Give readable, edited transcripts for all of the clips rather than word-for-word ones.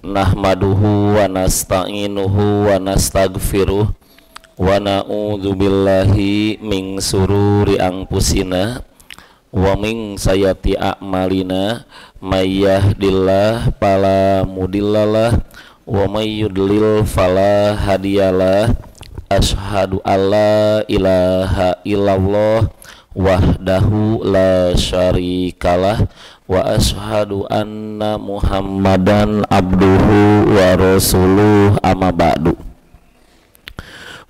Nahmaduhu wa nasta'inuhu wa nastaghfiruh wa na'udzu billahi min sururi anfusina wa min sayyiati a'malina may yahdihillahu fala mudhillalah wa may yudlil fala hadiyalah. Asyhadu alla ilaha illallah wahdahu la syarikalah wa asyhadu anna Muhammadan abduhu wa rasuluh, amma ba'du.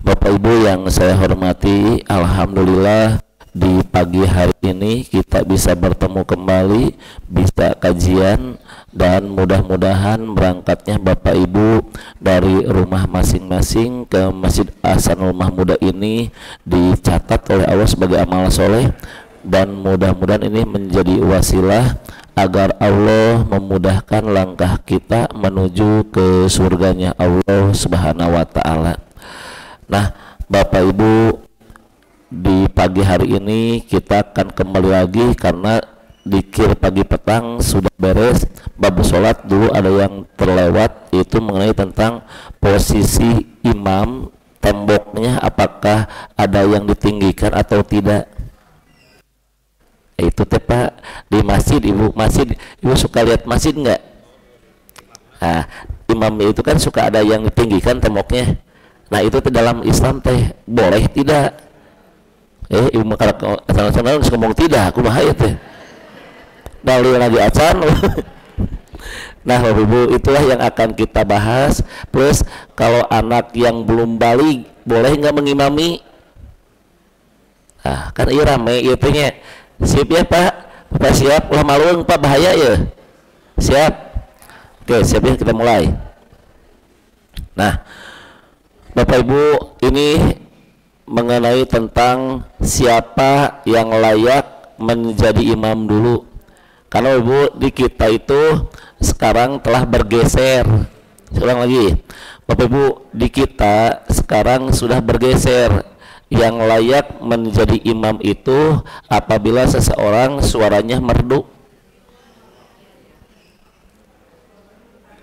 Bapak Ibu yang saya hormati, alhamdulillah di pagi hari ini kita bisa bertemu kembali, bisa kajian, dan mudah-mudahan berangkatnya Bapak Ibu dari rumah masing-masing ke Masjid Ahsanul Mahmudah ini dicatat oleh Allah sebagai amal soleh, dan mudah-mudahan ini menjadi wasilah agar Allah memudahkan langkah kita menuju ke surganya Allah Subhanahu wa ta'ala. Nah, Bapak Ibu, di pagi hari ini kita akan kembali lagi karena dikir pagi petang sudah beres. Bab sholat dulu ada yang terlewat, itu mengenai tentang posisi imam, temboknya apakah ada yang ditinggikan atau tidak. Itu teh Pak, di masjid ibu suka lihat masjid nggak? Nah, imam itu kan suka ada yang ditinggikan temboknya. Nah itu dalam Islam teh boleh tidak? Ibu kalau asal-asalan ngomong tidak, aku bahaya teh. Dalil lagi acan. Nah Bapak Ibu, itulah yang akan kita bahas. Plus kalau anak yang belum balik boleh nggak mengimami? Nah kan iya rame itu nya. Siap ya Pak? Bapak siap? Ulah maluang Pak, bahaya ya. Siap? Oke, siap ya, kita mulai. Nah Bapak Ibu, ini mengenai tentang siapa yang layak menjadi imam dulu. Karena Ibu, di kita itu sekarang telah bergeser. Ulang lagi, Bapak Ibu, di kita sekarang sudah bergeser. Yang layak menjadi imam itu apabila seseorang suaranya merdu.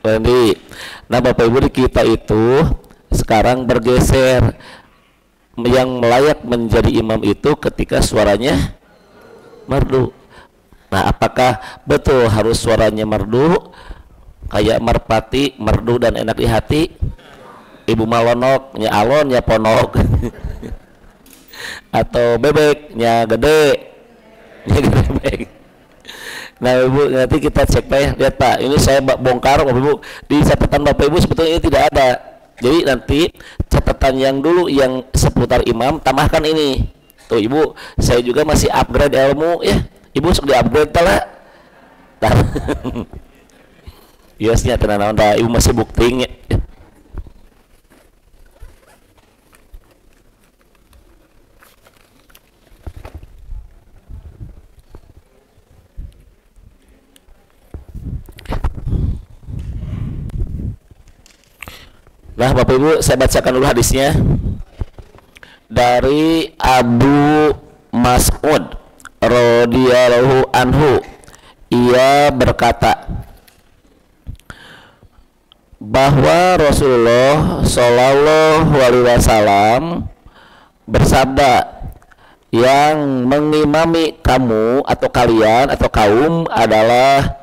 Nah Bapak Ibu, di kita itu sekarang bergeser. Yang layak menjadi imam itu ketika suaranya merdu. Nah apakah betul harus suaranya merdu kayak merpati, merdu dan enak di hati? Ibu malonok nya alon nya ponok atau bebeknya gede nya bebek. Nah Ibu, nanti kita cek Pak ya. Lihat Pak, ini saya bongkar Bapak Ibu, di catatan Bapak Ibu sebetulnya ini tidak ada. Jadi nanti catatan yang dulu yang seputar imam tambahkan ini. Tuh Ibu, saya juga masih upgrade ilmu ya. Ibu sok di upgrade lah. Yosnya tenan Ibu masih buktinya. Nah Bapak Ibu, saya bacakan dulu hadisnya dari Abu Mas'ud radhiyallahu anhu. Ia berkata bahwa Rasulullah Shallallahu alaihi wasallam bersabda, yang mengimami kamu atau kalian atau kaum adalah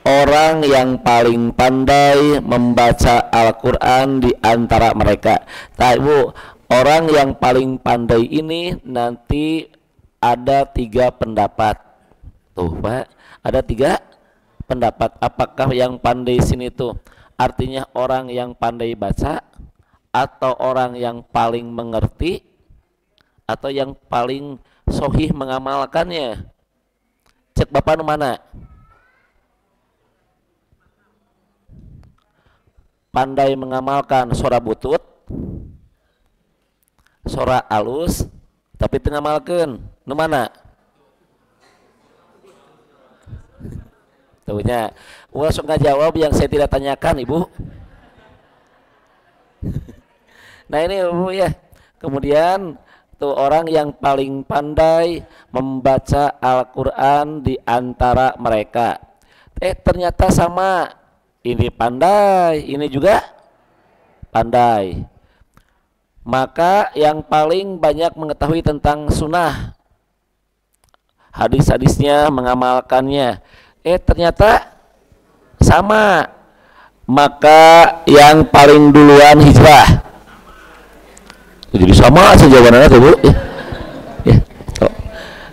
orang yang paling pandai membaca Al-Quran di antara mereka. Nah Ibu, orang yang paling pandai ini nanti ada 3 pendapat. Tuh Pak, ada 3 pendapat. Apakah yang pandai sini tuh artinya orang yang pandai baca, atau orang yang paling mengerti, atau yang paling sohih mengamalkannya? Cek Bapak mana? Pandai mengamalkan suara butut, suara alus, tapi tengah malkeun nu mana? Tuhnya, langsung nggak jawab yang saya tidak tanyakan Ibu. Nah ini Ibu ya. Kemudian tuh orang yang paling pandai membaca Al-Quran di antara mereka. Ternyata sama. ini pandai, ini juga pandai. Maka yang paling banyak mengetahui tentang sunnah, hadis-hadisnya, mengamalkannya, ternyata sama. Maka yang paling duluan hijrah. Jadi sama aja jawabannya tuh, Bu. Ya.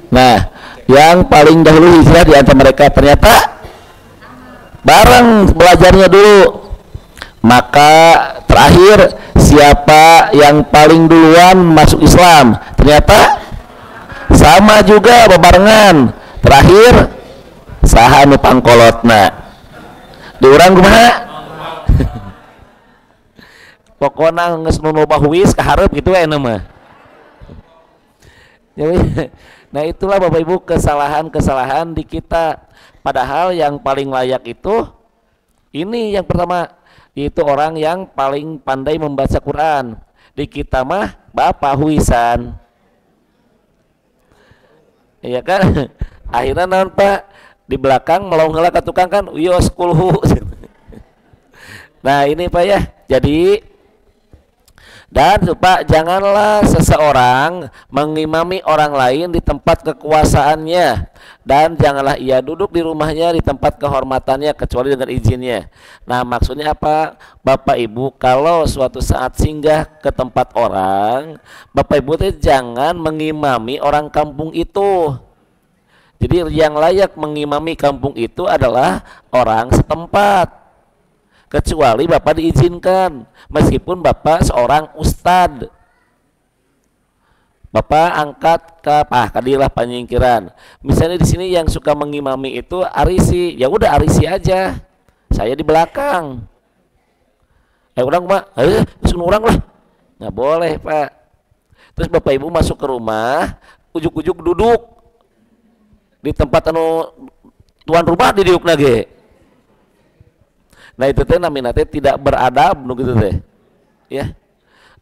Nah, yang paling dahulu hijrah di antara mereka ternyata bareng belajarnya dulu. Maka terakhir siapa yang paling duluan masuk Islam, ternyata sama juga bebarengan. Terakhir saha nu pangkolotna di urang kumaha. Pokoknya nges nu loba huwis kaharep gitu mah. Nah itulah Bapak Ibu kesalahan-kesalahan di kita. Padahal yang paling layak itu ini yang pertama, yaitu orang yang paling pandai membaca Quran. Di kita mah bapak huisan, iya kan? Akhirnya naon Pak, di belakang melong heula ka tukang kan uyos kulhu. Nah ini Pak ya, jadi dan Pak, janganlah seseorang mengimami orang lain di tempat kekuasaannya, dan janganlah ia duduk di rumahnya di tempat kehormatannya kecuali dengan izinnya. Nah maksudnya apa Bapak Ibu, kalau suatu saat singgah ke tempat orang, Bapak Ibu jangan mengimami orang kampung itu. Jadi yang layak mengimami kampung itu adalah orang setempat, kecuali Bapak diizinkan, meskipun Bapak seorang ustad. Bapak angkat ke kadilah penyingkiran. Misalnya di sini yang suka mengimami itu arisi, ya udah arisi aja, saya di belakang. Orang Pak, orang lah, nggak boleh Pak. Terus Bapak Ibu masuk ke rumah, ujuk-ujuk duduk di tempat anu tuan rumah didiuk nage. Nah itu teh namina teh tidak beradab gitu teh. Ya.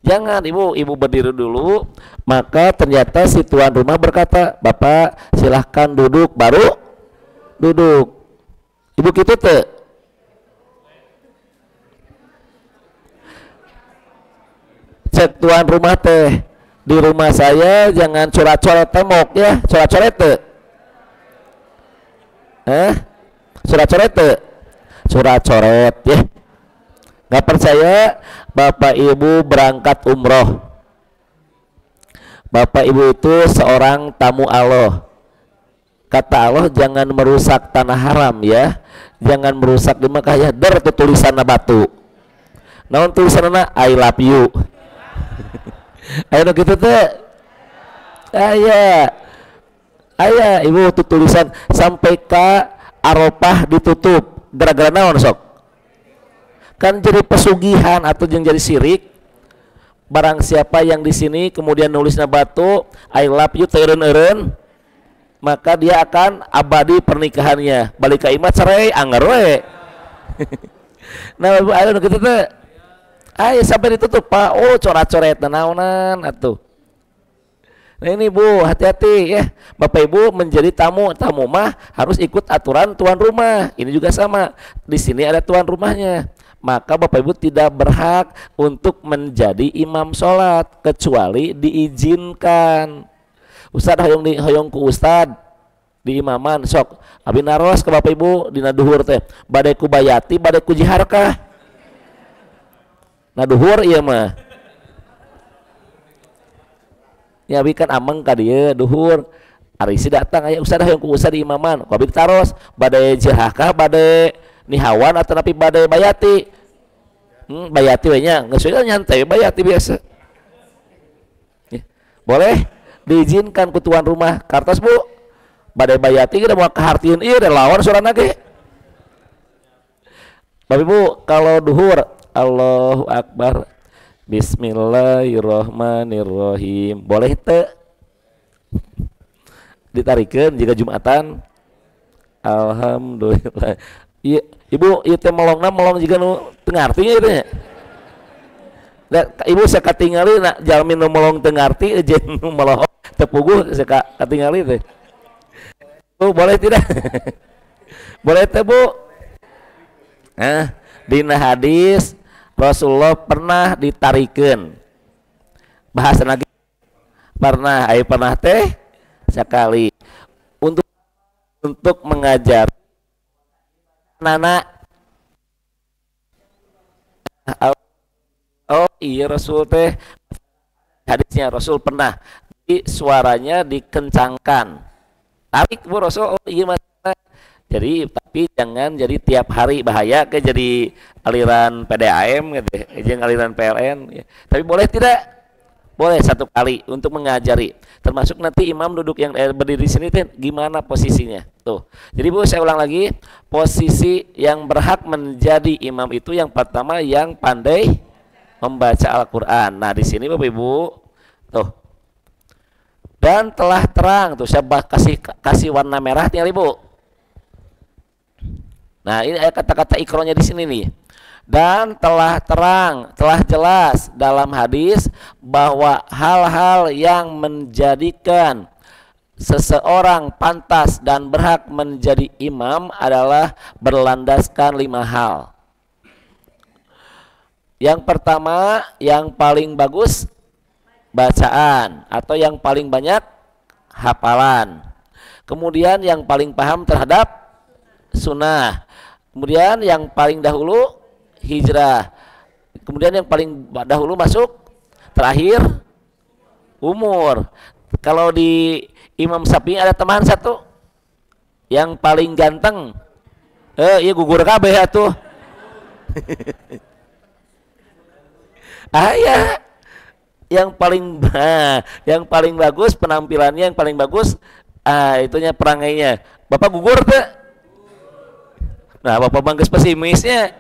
Jangan ibu berdiri dulu, maka ternyata si tuan rumah berkata, "Bapak silahkan duduk," baru duduk. Ibu gitu teh. Cek tuan rumah teh, di rumah saya jangan coret-coret tembok ya, coret-coret teh. Coret-coret teh. Coret-coret ya. Nggak percaya, Bapak Ibu berangkat umroh. Bapak Ibu itu seorang tamu Allah. Kata Allah jangan merusak tanah haram ya, jangan merusak di Mekah ya. Der tulisan batu. Naon tulisanna I love you. Ayo gitu teh. Aya Ibu tulisan sampai ke Arafah ditutup. Gara-gara naon sok? Kan jadi pesugihan atau yang jadi sirik. Barang siapa yang di sini kemudian nulisnya batu I love you teureun-eureun, maka dia akan abadi pernikahannya. Balik ka imah cerai anggar we. Nah Ibu ayo kitu teh. Ayo sampai ditutup Pak. Oh coret-coret naonan atuh. Nah ini Bu, hati-hati ya. Bapak Ibu menjadi tamu mah harus ikut aturan tuan rumah. Ini juga sama. Di sini ada tuan rumahnya. Maka Bapak Ibu tidak berhak untuk menjadi imam sholat kecuali diizinkan. Ustad hoyong ku Ustad di imaman sok. Abi naros ke Bapak Ibu dina duhur teh. Badai ku bayati, badai ku jiharkah? Nah duhur iya mah. Ya bikan ameng ka dieu duhur arisi datang aya ustad yang ku ustad di imaman ku abdi taros bade jihakah bade nihawan atau napi bade bayati bayati we nya geus nyantai bayati biasa ya. Boleh diizinkan ku tuan rumah kartos Bu bade bayati kita mau kahartieun ieu relawan surana ge. Bapak Ibu kalau duhur Allahu Akbar Bismillahirrahmanirrahim boleh teu ditarikeun jika Jumatan Alhamdulillah. Iya Ibu ieu teh melong jiga nu teu ngarti ieu teh. Ibu sakatingali na jalmi nu melong teu ngarti jeung nu melohong teu puguh sakatingali teh. Bu boleh tidak? Boleh teh Bu? Dina hadis Rasulullah pernah ditarikeun. Bahasa lagi pernah, ai pernah teh sekali untuk mengajar anak. Oh iya, Rasul teh hadisnya Rasul pernah di suaranya dikencangkan. Tapi Rasul oh iya masalah. Jadi tapi jangan jadi tiap hari, bahaya ke jadi aliran PDAM gitu, jangan aliran PLN. Ya. Tapi boleh tidak? Boleh satu kali untuk mengajari. Termasuk nanti imam duduk yang berdiri di sini tuh gimana posisinya. Tuh. Jadi Bu saya ulang lagi, posisi yang berhak menjadi imam itu yang pertama yang pandai membaca Al-Qur'an. Nah, di sini Bapak Ibu tuh. Dan telah terang tuh saya kasih warna merah tinggal Ibu. Nah, ini kata-kata ikronya di sini nih. Dan telah terang, telah jelas dalam hadis bahwa hal-hal yang menjadikan seseorang pantas dan berhak menjadi imam adalah berlandaskan 5 hal. Yang pertama, yang paling bagus bacaan atau yang paling banyak hafalan. Kemudian yang paling paham terhadap sunnah. Kemudian yang paling dahulu hijrah. Kemudian yang paling dahulu masuk, terakhir umur. Kalau di Imam Syafi'i ada teman satu yang paling ganteng. Iya gugur kabeh atuh. Ya. Yang paling bagus penampilannya, yang paling bagus itunya perangainya. Bapak gugur tuh. Nah, Bapak bangkes pesimisnya.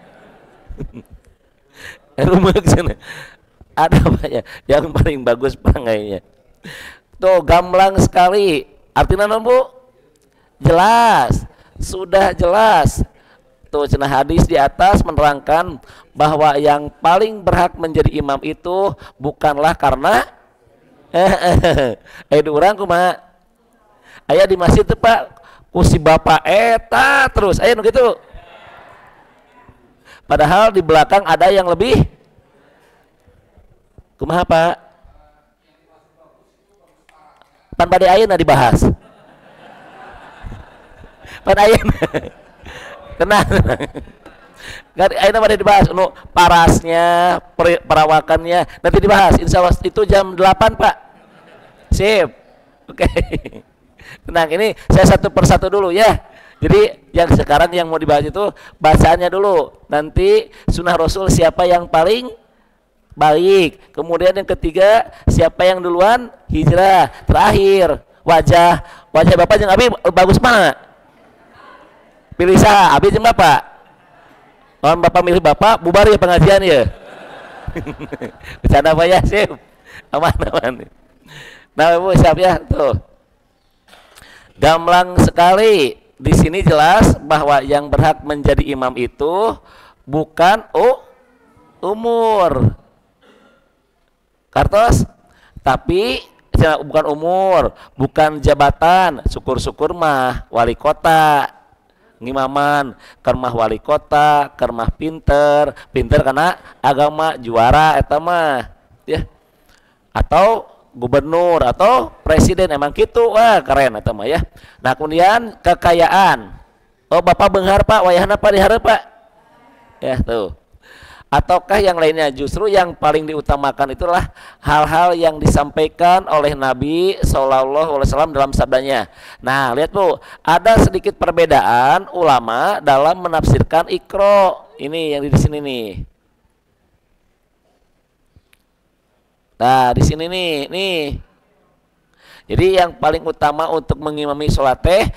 Ada apa ya? Yang paling bagus perangainya. Tuh gamblang sekali. Artinya Bu? Jelas. Sudah jelas. Tuh cenah hadis di atas menerangkan bahwa yang paling berhak menjadi imam itu bukanlah karena urang kumaha aya di masjid tuh Pak ku si bapak eta terus aya nu kitu, padahal di belakang ada yang lebih kumaha Pak pan bade ayeuna dibahas pan ayeuna tenang ayeuna bade dibahas parasnya perawakannya nanti dibahas insya Allah itu jam 8 Pak sip oke. Tenang, ini saya satu persatu dulu ya. Jadi yang sekarang yang mau dibahas itu bacaannya dulu, nanti sunnah Rasul siapa yang paling baik, kemudian yang ketiga siapa yang duluan hijrah, terakhir wajah Bapak jeung Abi bagus mana? Pilih sah, Abi jeung Bapak. Kalau Bapak milih Bapak, bubar ya pengajian ya. Bercanda Pak ya, sip. Aman. Nah, Bu siap ya, tuh. Gamblang sekali. Di sini jelas bahwa yang berhak menjadi imam itu bukan umur. Kartos, tapi bukan umur, bukan jabatan. Syukur-syukur mah wali kota. Ngimaman kermah wali kota, kermah pinter karena agama juara eta mah ya. Atau gubernur atau presiden emang gitu, wah keren eta mah ya. Nah, kemudian kekayaan. Oh, Bapak beunghar Pak, wayahna Pak dihareup Pak. Ya, tuh. Ataukah yang lainnya? Justru yang paling diutamakan itulah hal-hal yang disampaikan oleh Nabi SAW dalam sabdanya. Nah, lihat Bu, ada sedikit perbedaan ulama dalam menafsirkan Iqra. Ini yang di sini nih. Nah, di sini nih. Jadi yang paling utama untuk mengimami sholat teh,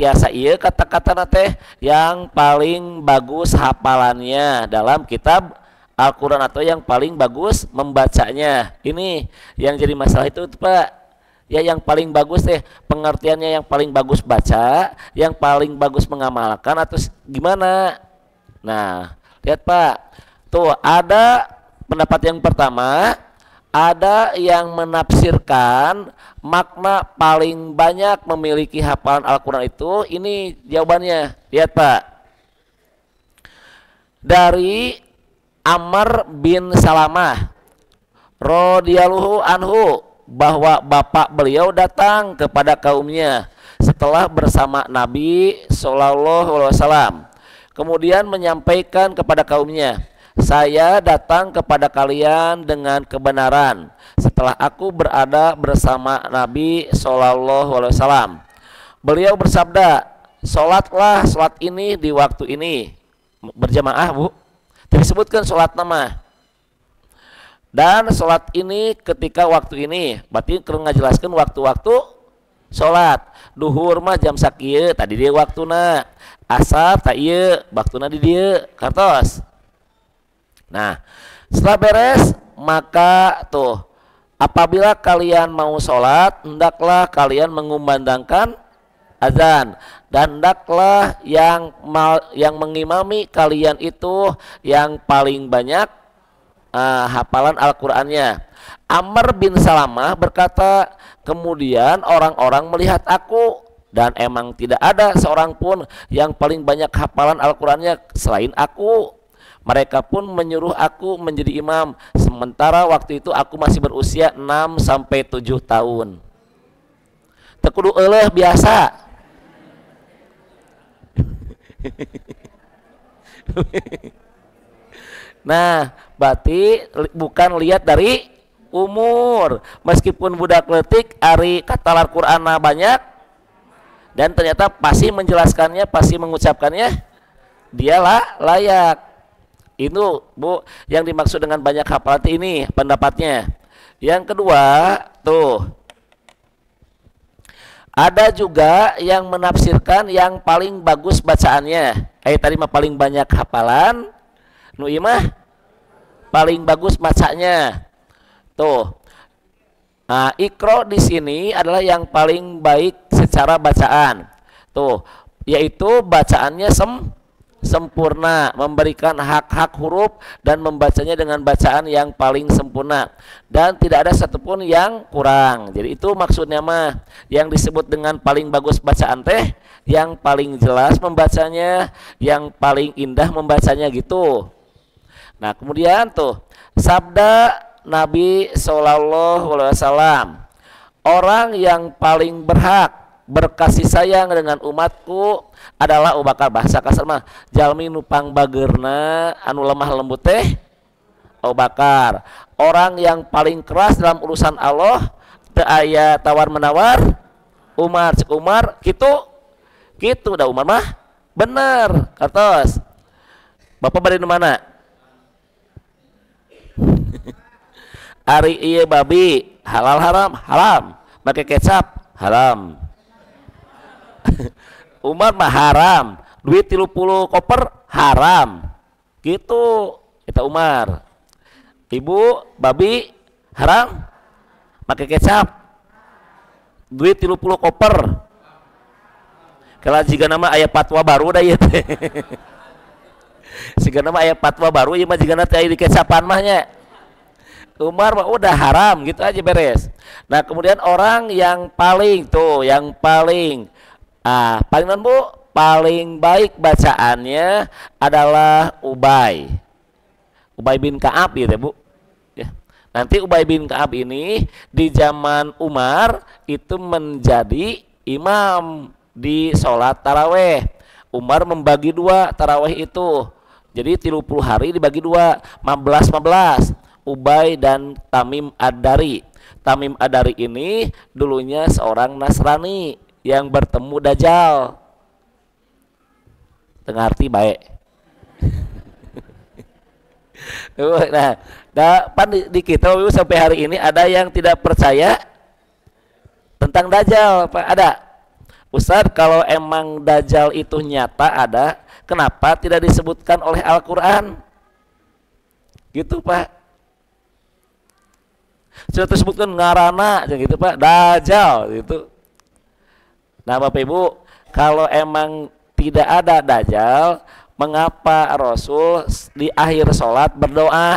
tiasa ieu kata-kata teh yang paling bagus hafalannya dalam kitab Al-Quran atau yang paling bagus membacanya. Ini yang jadi masalah itu Pak. Ya yang paling bagus teh pengertiannya yang paling bagus baca, yang paling bagus mengamalkan atau gimana? Nah, lihat Pak. Tuh ada pendapat yang pertama. Ada yang menafsirkan makna paling banyak memiliki hafalan Al-Quran itu, ini jawabannya. Lihat Pak. dari Amr bin Salamah radhiyallahu anhu bahwa bapak beliau datang kepada kaumnya setelah bersama Nabi Shallallahu Alaihi Wasallam, kemudian menyampaikan kepada kaumnya, saya datang kepada kalian dengan kebenaran setelah aku berada bersama Nabi Shallallahu Alaihi Wasallam. Beliau bersabda, sholatlah sholat ini di waktu ini, berjamaah bu, disebutkan sholat nama, dan sholat ini ketika waktu ini, berarti keur ngajelaskeun waktu-waktu sholat. Duhur mah jam sakieu tadi dia waktuna, asar tak ieu waktuna di dieu kartos. Nah setelah beres maka tuh, apabila kalian mau sholat hendaklah kalian mengumandangkan azan, dan hendaklah yang mengimami kalian itu yang paling banyak hafalan Al-Qur'annya. Amr bin Salamah berkata, kemudian orang-orang melihat aku, dan emang tidak ada seorang pun yang paling banyak hafalan Al-Qur'annya selain aku. Mereka pun menyuruh aku menjadi imam, sementara waktu itu aku masih berusia 6 sampai 7 tahun. Tekudu euleuh biasa. Nah, berarti bukan lihat dari umur. Meskipun budak leutik ari katalar Qur'anna banyak dan ternyata pasti menjelaskannya, pasti mengucapkannya, dialah layak. Itu bu, yang dimaksud dengan banyak hafalan ini pendapatnya. Yang kedua tuh, ada juga yang menafsirkan yang paling bagus bacaannya. Tadi mah paling banyak hafalan, nu ieu mah paling bagus bacanya. Tuh. Nah, Iqra di sini adalah yang paling baik secara bacaan. Tuh, yaitu bacaannya sempurna, memberikan hak-hak huruf dan membacanya dengan bacaan yang paling sempurna dan tidak ada satupun yang kurang. Jadi itu maksudnya mah, yang disebut dengan paling bagus bacaan teh yang paling jelas membacanya, yang paling indah membacanya gitu. Nah kemudian tuh sabda Nabi Shallallahu Alaihi Wasallam, orang yang paling berhak berkasih sayang dengan umatku adalah Abu Bakar. Bahasa kasar mah jalmi nupang bagerna anu lemah lembut teh Abu Bakar. Orang yang paling keras dalam urusan Allah teu aya tawar menawar Umar. Cek Umar gitu dah, Umar mah bener kartos. Bapak bari nu mana? Ari ieu babi halal haram haram, make kecap haram. Umar mah haram, duit 30 koper haram gitu, kita Umar. Ibu babi haram, pakai kecap, duit 30 koper. Kalau jika nama ayat fatwa baru dah ya teh. Jika nama ayat fatwa baru ieu mah jigana teh di kecapan mahnya. Umar mah udah haram gitu aja beres. Nah kemudian orang yang paling tuh, yang paling paling non bu, paling baik bacaannya adalah Ubay bin Ka'ab gitu ya bu ya. Nanti Ubay bin Ka'ab ini di zaman Umar itu menjadi imam di sholat taraweh. Umar membagi dua taraweh itu, jadi 30 hari dibagi dua, 15 Ubay dan Tamim Ad-Dari. Tamim Ad-Dari ini dulunya seorang Nasrani yang bertemu Dajjal. Tengarti baik. Nah, pan di kita sampai hari ini ada yang tidak percaya tentang Dajjal, Pak? Ada. Ustadz, kalau emang Dajjal itu nyata ada, kenapa tidak disebutkan oleh Al-Qur'an? Gitu, Pak. Sudah disebutkan ngarana gitu Pak, Dajjal gitu. Nah Bapak Ibu, kalau emang tidak ada Dajjal, mengapa Rasul di akhir sholat berdoa,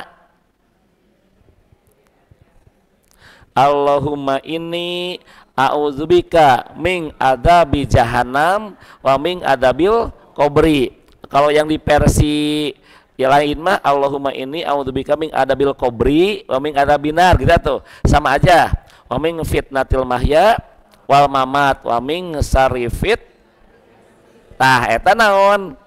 Allahumma inni a'udzubika min adabi jahannam wa min adabil qabri. Kalau yang di versi Ya lain mah Allahumma inni a'udzubika min adabil qabri wa min adabinar gitu tuh. Sama aja. Wa min fitnatil mahya wal mamat wa min sarifit. Tah eta naon?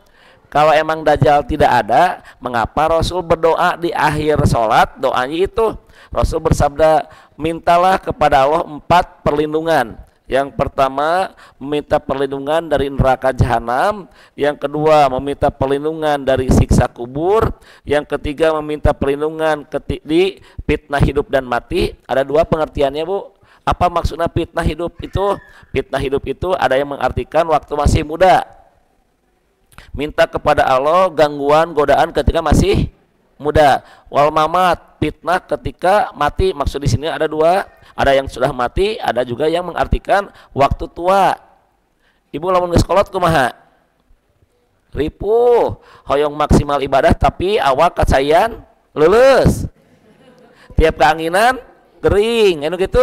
Kalau emang dajjal tidak ada, mengapa Rasul berdoa di akhir sholat? Doanya itu Rasul bersabda, mintalah kepada Allah 4 perlindungan. Yang pertama, meminta perlindungan dari neraka jahanam. Yang kedua, meminta perlindungan dari siksa kubur. Yang ketiga, meminta perlindungan di fitnah hidup dan mati. Ada 2 pengertiannya, Bu. Apa maksudnya fitnah hidup itu? Fitnah hidup itu ada yang mengartikan waktu masih muda. Minta kepada Allah gangguan, godaan ketika masih muda. Wal mamat, fitnah ketika mati. Maksud di sini ada 2. Ada yang sudah mati, ada juga yang mengartikan waktu tua. Ibu lamun geus kolot kumaha? Ripuh, hoyong maksimal ibadah tapi awak kacayan lulus. Tiap keanginan kering, anu gitu.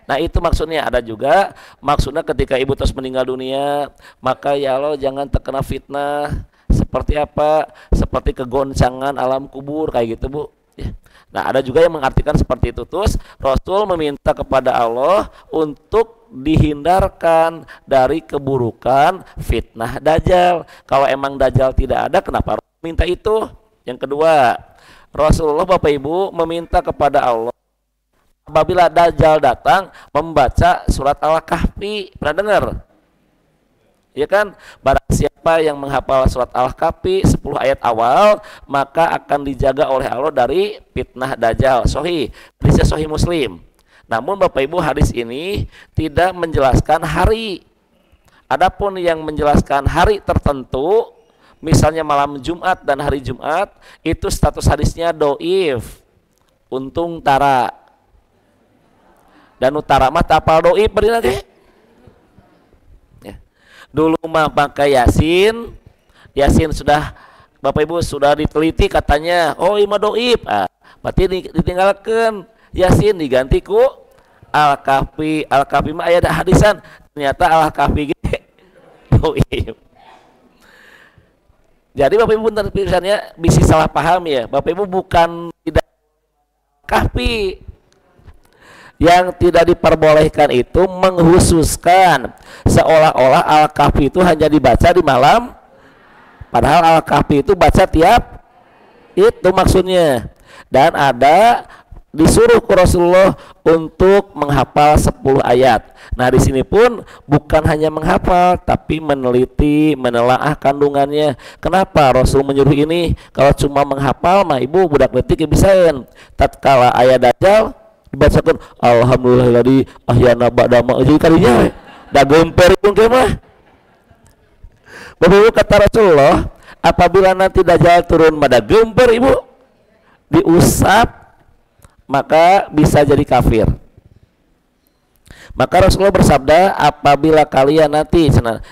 Nah itu maksudnya. Ada juga maksudnya ketika ibu terus meninggal dunia, maka ya Allah jangan terkena fitnah. Seperti apa? Seperti kegoncangan alam kubur kayak gitu, Bu. Ya. Nah ada juga yang mengartikan seperti itu. Terus Rasul meminta kepada Allah untuk dihindarkan dari keburukan fitnah dajjal. Kalau emang dajjal tidak ada, kenapa Rasul minta itu? Yang kedua, Rasulullah Bapak Ibu meminta kepada Allah apabila dajjal datang membaca surat Al-Kahfi. Pernah dengar? Ya kan? Barang siapa yang menghafal surat Al-Kahfi 10 ayat awal, maka akan dijaga oleh Allah dari fitnah dajjal. Sahih, hadisnya sahih Muslim. Namun Bapak Ibu, hadis ini tidak menjelaskan hari. Adapun yang menjelaskan hari tertentu, misalnya malam Jumat dan hari Jumat, itu status hadisnya doif. Untung tara. Dan utara mah tapal doif beri lagi. Dulu mah pakai Yasin. Yasin sudah Bapak Ibu sudah diteliti katanya, oh ima doib. Berarti ditinggalkan Yasin diganti ku Al-Kahfi. Al-Kahfi mah aya hadisan, ternyata Al-Kahfi ge doib. Jadi Bapak Ibu benar pisannya bisa salah paham ya. Bapak Ibu bukan tidak Kahfi. Yang tidak diperbolehkan itu menghususkan seolah-olah Al-Kahfi itu hanya dibaca di malam, padahal Al-Kahfi itu baca tiap, itu maksudnya. Dan ada disuruh ke Rasulullah untuk menghafal 10 ayat. Nah di sini pun bukan hanya menghafal tapi meneliti, menelaah kandungannya. Kenapa Rasul menyuruh ini? Kalau cuma menghafal mah ibu budak letik bisain. Tatkala ayat dajjal dibacakan alhamdulillahilladzi ahyana ba'da ma jadi kalinya da gemper itu ge mah. Bapak Ibu kata Rasulullah, apabila nanti dajjal turun pada gemper ibu diusap maka bisa jadi kafir. Maka Rasulullah bersabda, apabila kalian nanti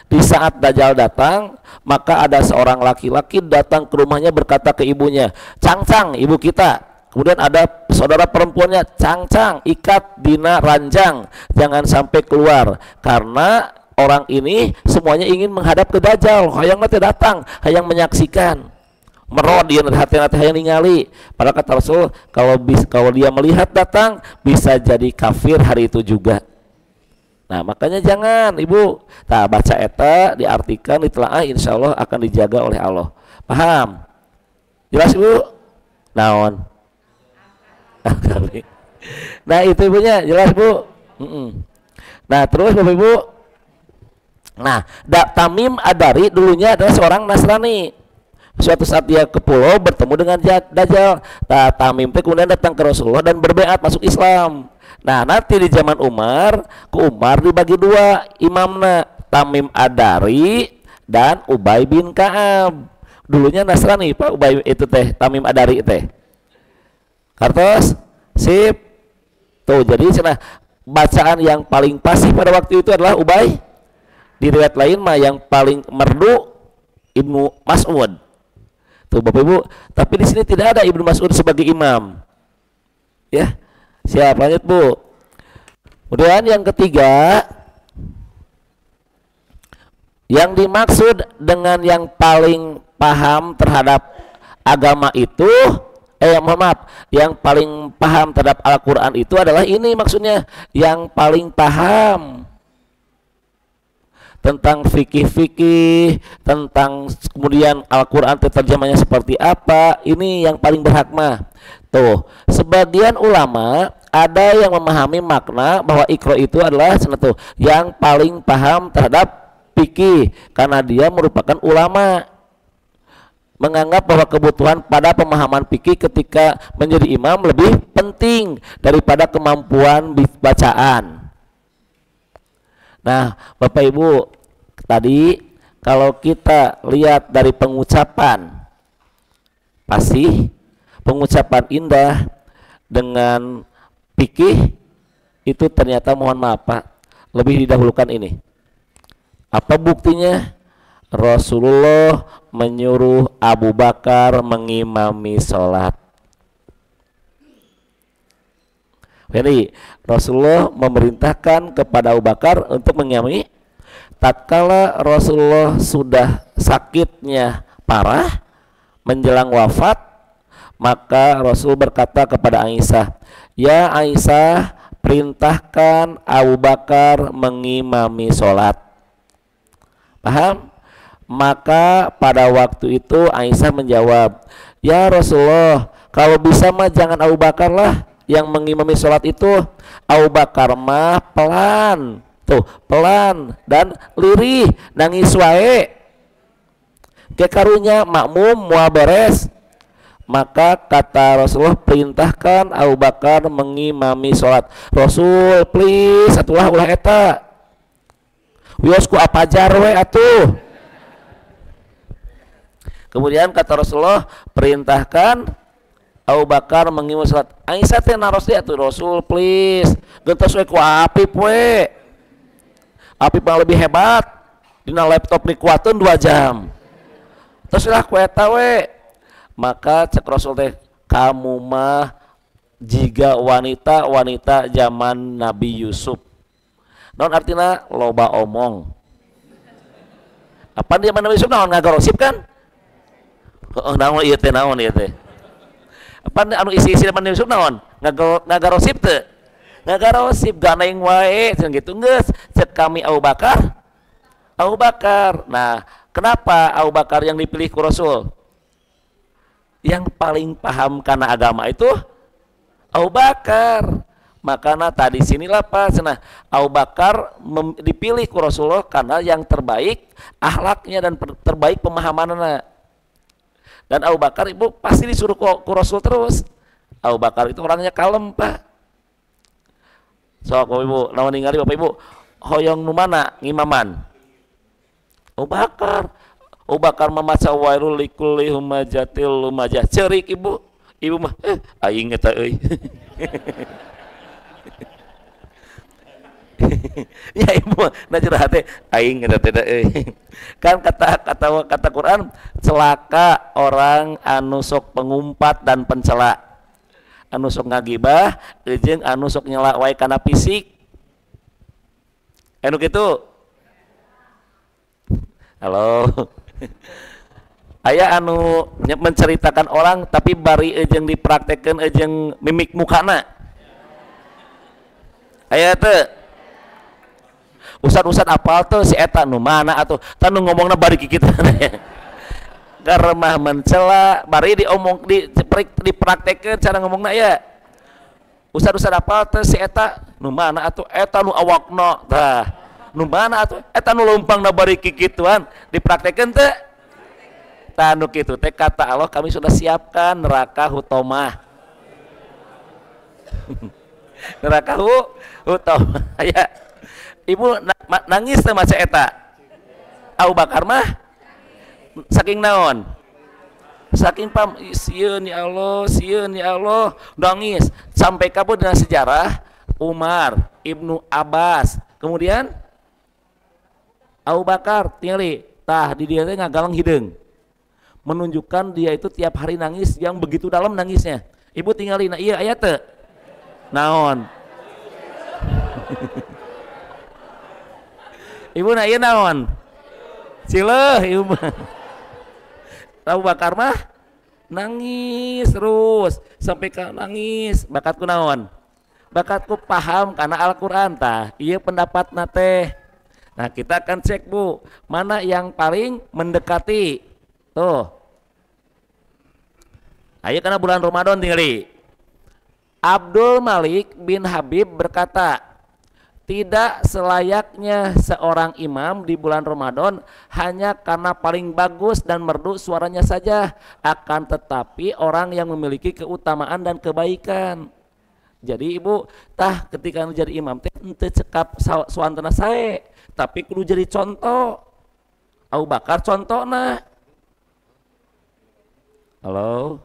di saat dajjal datang, maka ada seorang laki-laki datang ke rumahnya berkata ke ibunya, "Cang-cang, ibu kita." Kemudian ada saudara perempuannya, "Cang-cang, ikat dina ranjang, jangan sampai keluar." Karena orang ini semuanya ingin menghadap ke dajjal, hayang nanti datang, hayang menyaksikan. Merod dia hati-hati hayang ningali. Padahal kata Rasul, kalau dia melihat datang bisa jadi kafir hari itu juga. Nah makanya jangan ibu. Nah baca eta, diartikan, ditelaah, insya Allah akan dijaga oleh Allah. Paham? Jelas ibu? Naon? Nah itu ibunya jelas bu. Nah terus Bapak Ibu, nah Tamim Ad-Dari dulunya adalah seorang Nasrani. Suatu saat dia ke pulau bertemu dengan dajjal. Nah Tamim kemudian datang ke Rasulullah dan berbeat masuk Islam. Nah nanti di zaman Umar, dibagi 2 imamna, Tamim Ad-Dari dan Ubay bin Ka'ab. Dulunya Nasrani Pak Ubay itu teh, Tamim Ad-Dari teh. Kartos, sip. Tuh jadi cenah bacaan yang paling fasih pada waktu itu adalah Ubay. Di riwayat lain mah yang paling merdu Ibnu Mas'ud. Tuh Bapak Ibu, tapi di sini tidak ada Ibnu Mas'ud sebagai imam. Ya. Siap, lanjut Bu. Kemudian yang ketiga, yang dimaksud dengan yang paling paham terhadap agama itu mohon maaf, yang paling paham terhadap Al-Quran itu adalah ini maksudnya, yang paling paham tentang fikih-fikih, tentang kemudian Al-Quran terjemahnya seperti apa, ini yang paling berhak mah. Tuh, sebagian ulama ada yang memahami makna bahwa Iqra itu adalah tuh, yang paling paham terhadap fikih karena dia merupakan ulama, menganggap bahwa kebutuhan pada pemahaman fikih ketika menjadi imam lebih penting daripada kemampuan bacaan. Nah, Bapak Ibu, tadi kalau kita lihat dari pengucapan, pasti pengucapan indah dengan fikih itu ternyata mohon maaf Pak, lebih didahulukan ini. Apa buktinya? Rasulullah menyuruh Abu Bakar mengimami sholat. Jadi Rasulullah memerintahkan kepada Abu Bakar untuk mengimami. Tatkala Rasulullah sudah sakitnya parah menjelang wafat, maka Rasul berkata kepada Aisyah, "Ya Aisyah, perintahkan Abu Bakar mengimami sholat." Paham? Maka pada waktu itu Aisyah menjawab, "Ya Rasulullah, kalau bisa mah jangan Abu Bakar lah yang mengimami sholat itu. Abu Bakar mah pelan, tuh pelan dan lirih, nangis wae. Kekarunya makmum mual beres." Maka kata Rasulullah, perintahkan Abu Bakar mengimami sholat. Rasul, please, atulah ulah eta. Wiosku apa jarwe atuh. Kemudian kata Rasulullah, perintahkan Abu Bakar mengimami salat. Aisyah teh naros dia tuh, Rasul please, gentos we ku Apip we. Apip yang lebih hebat, dina laptop dikuatin 2 jam. Terus lah ku eta we. Maka cek Rasul teh, kamu mah jika wanita zaman Nabi Yusuf. Naon artinya loba omong. Apa dia zaman Nabi Yusuf naon ngagorosip kan? Naon ieu teh, naon ieu teh. Apa anu isi-isi zaman Nabi Yusuf naon? Ngagarosip teu? Ngagarosip ganaing wae cenah gitu geus. Cek kami Abu Bakar. Abu Bakar. Nah, kenapa Abu Bakar yang dipilih ku Rasul? Yang paling paham karena agama itu Abu Bakar. Makanya tadi sinilah Pak, nah Abu Bakar dipilih ku Rasulullah karena yang terbaik akhlaknya dan terbaik pemahamannya. Dan Abu Bakar ibu pasti disuruh ku Rasul terus. Abu Bakar itu orangnya kalem Pak. So ibu, lawan ningali Bapak Ibu, hoyong nu mana ngimaman? Abu Bakar. Abu Bakar memaca wairul likulli humajatil lumajah. Cerik ibu. Ibu mah aing eta euy. Ya ibu najrah teh aing eta teh euy. Kan kata Quran, celaka orang anu sok pengumpat dan pencela, anu sok ngagibah jeung anu sok nyela wae kana fisik. Anu kitu. Halo. Aya anu menceritakan orang tapi bari jeung dipraktekkeun jeung mimik mukana. Aya teu? Ustad apal tuh si eta nu mana atuh tah nu ngomongna bari kitu garemah mencela bari diomong dipraktekkeun cara ngomongna ya. Ustad apal tuh si eta nu mana atuh eta nu awakna tah nu mana atuh eta nu leumpangna bari kikituan dipraktekkeun teu tah nu kitu teh kata Allah kami sudah siapkan neraka hutomah. Neraka hutomah ya. Ibu nangis teh maca eta. Abu Bakar mah saking naon? Saking pam sieun ya Allah, nangis sampai kabur dengan sejarah Umar Ibnu Abbas. Kemudian Abu Bakar tingali tah di dia teh ngagalang hideung. Menunjukkan dia itu tiap hari nangis yang begitu dalam nangisnya. Ibu tingali nah iya aya teu? Naon? Ibu na ieu naon? Cileuh ibu mah. Abu Bakar mah nangis terus sampai ke nangis. Bakatku naon? Bakatku paham karena Al-Quran tah. Iya pendapat nate. Nah kita akan cek Bu, mana yang paling mendekati. Tuh. Ayo karena bulan Ramadan tinggali. Abdul Malik bin Habib berkata, tidak selayaknya seorang imam di bulan Ramadan hanya karena paling bagus dan merdu suaranya saja, akan tetapi orang yang memiliki keutamaan dan kebaikan. Jadi ibu tah ketika jadi imam teh ente cekap suantana sae, tapi kudu jadi contoh. Abu Bakar contohna. Halo.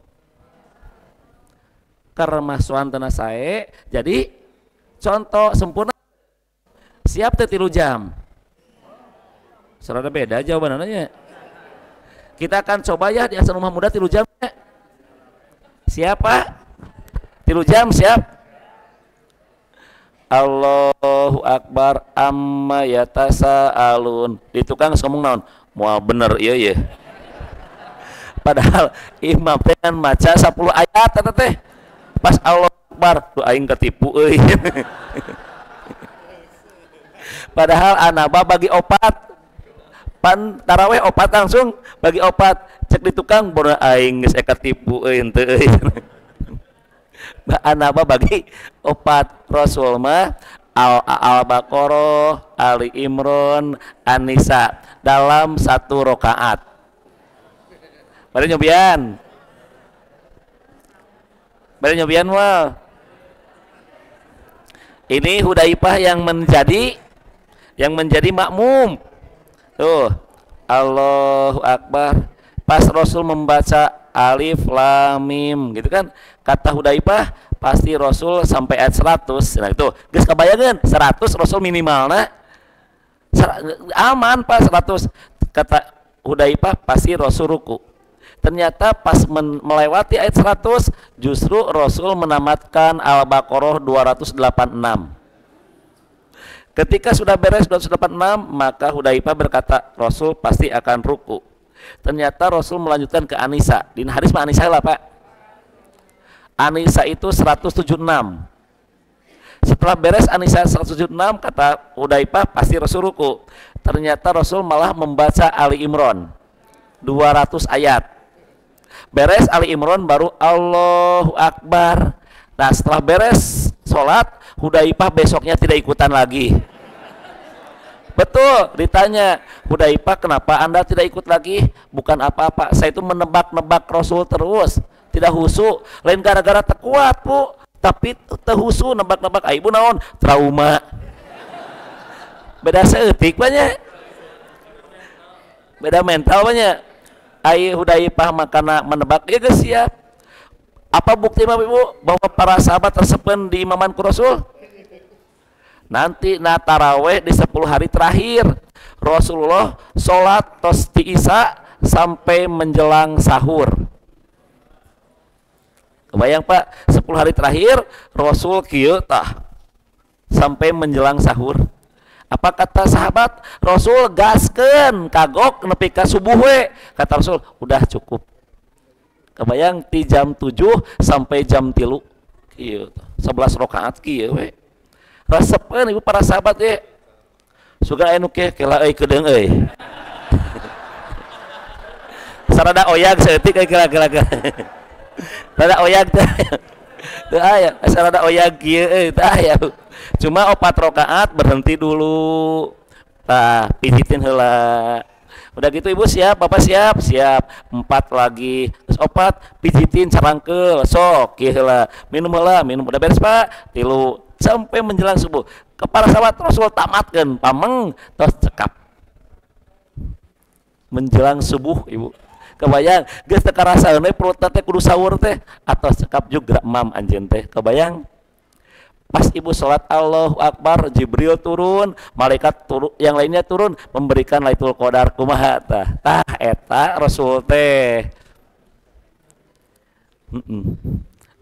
Karena suantana sae jadi contoh sempurna. Siap teh 3 jam. Serada beda jawabannya. Kita akan coba ya di asal rumah muda 3 jam. Siapa? 3 jam siap? Allahu Akbar amma yatasaalun. Di tukang ngomong naon? Moal bener iya ya. Padahal imam teh kan maca 10 ayat eta teh. Pas Allahu Akbar tuh aing ketipu euy. Padahal anaba bagi opat pan taraweh opat langsung bagi opat cek di tukang bodoh aing geus eka tipu euy henteu euy. Anaba bagi opat. Rasul mah Al-Baqarah, Ali Imran, An-Nisa dalam 1 rakaat. Bade nyobian. Bade nyobian wal. Ini Hudzaifah yang menjadi makmum. Tuh, Allahu Akbar. Pas Rasul membaca Alif Lam Mim gitu kan, kata Hudzaifah pasti Rasul sampai ayat 100. Nah itu geus kabayangan 100 Rasul minimalna aman pas 100. Kata Hudzaifah pasti Rasul ruku. Ternyata pas melewati ayat 100 justru Rasul menamatkan Al-Baqarah 286. Ketika sudah beres 286, maka Hudzaifah berkata Rasul pasti akan ruku. Ternyata Rasul melanjutkan ke An-Nisa. Di hadis mah An-Nisa lah Pak. An-Nisa itu 176. Setelah beres An-Nisa 176, kata Hudzaifah pasti Rasul ruku. Ternyata Rasul malah membaca Ali Imran 200 ayat. Beres Ali Imran baru Allahu Akbar. Nah setelah beres sholat, Hudzaifah besoknya tidak ikutan lagi. Betul, ditanya Hudzaifah kenapa anda tidak ikut lagi? Bukan apa-apa, saya itu menebak-nebak Rasul terus, tidak husu. Lain gara-gara terkuat Bu, tapi terhusu nebak-nebak. Ibu naon? Trauma. Beda seetik banyak, beda mental banyak. Ai Hudzaifah makana menebak ya guys siap. Apa bukti Ibu bahwa para sahabat tersepen di imaman ku Rasul? Nanti taraweh di 10 hari terakhir Rasulullah sholat tos di Isya sampai menjelang sahur. Kebayang Pak, 10 hari terakhir Rasul kieu tah sampai menjelang sahur. Apa kata sahabat? Rasul gaskeun kagok nepi ka subuh we. Kata Rasul, udah cukup. Kebayang di jam 7 sampai jam 3 kieu 11 rakaat kieu we. Resepkeun ibu para sahabat ye. Suga anu ke kela euy kedeung euy. Sarada oyag saeutik euy kela-kela. Sarada oyag teh. Teu aya, sarada oyag kieu euy teu aya. Cuma 4 rakaat berhenti dulu. Tah, pijitin heula. Udah gitu ibu siap, bapak siap, siap. 4 lagi, terus 4 pijitin carangkeul, sok kieu heula. Minum heula, minum udah beres Pak. 3 sampai menjelang subuh. Kepala sahabat Rasul tamatkan pameng terus cekap menjelang subuh ibu. Kebayang geus teu karasaeun perut teh kudu sahur teh atau cekap juga mam anjeun teh. Kebayang pas ibu sholat Allahu Akbar Jibril turun, malaikat turun, yang lainnya turun memberikan Lailatul Qadar. Kumaha tah? Tah eta Rasul teh.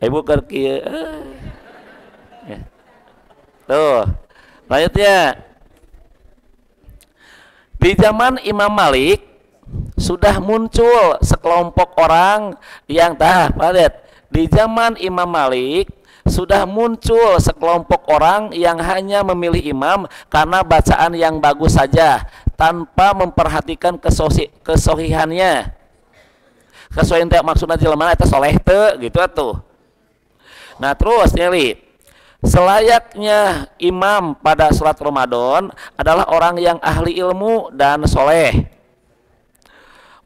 Ibu keur kieu ya. Tuh, lanjutnya di zaman Imam Malik sudah muncul sekelompok orang yang lihat di zaman Imam Malik sudah muncul sekelompok orang yang hanya memilih imam karena bacaan yang bagus saja tanpa memperhatikan kesohihannya. Kesohihan teh maksudna jelema eta soleh teu gitu atuh. Nah terus nyeri selayaknya imam pada sholat Ramadan adalah orang yang ahli ilmu dan soleh.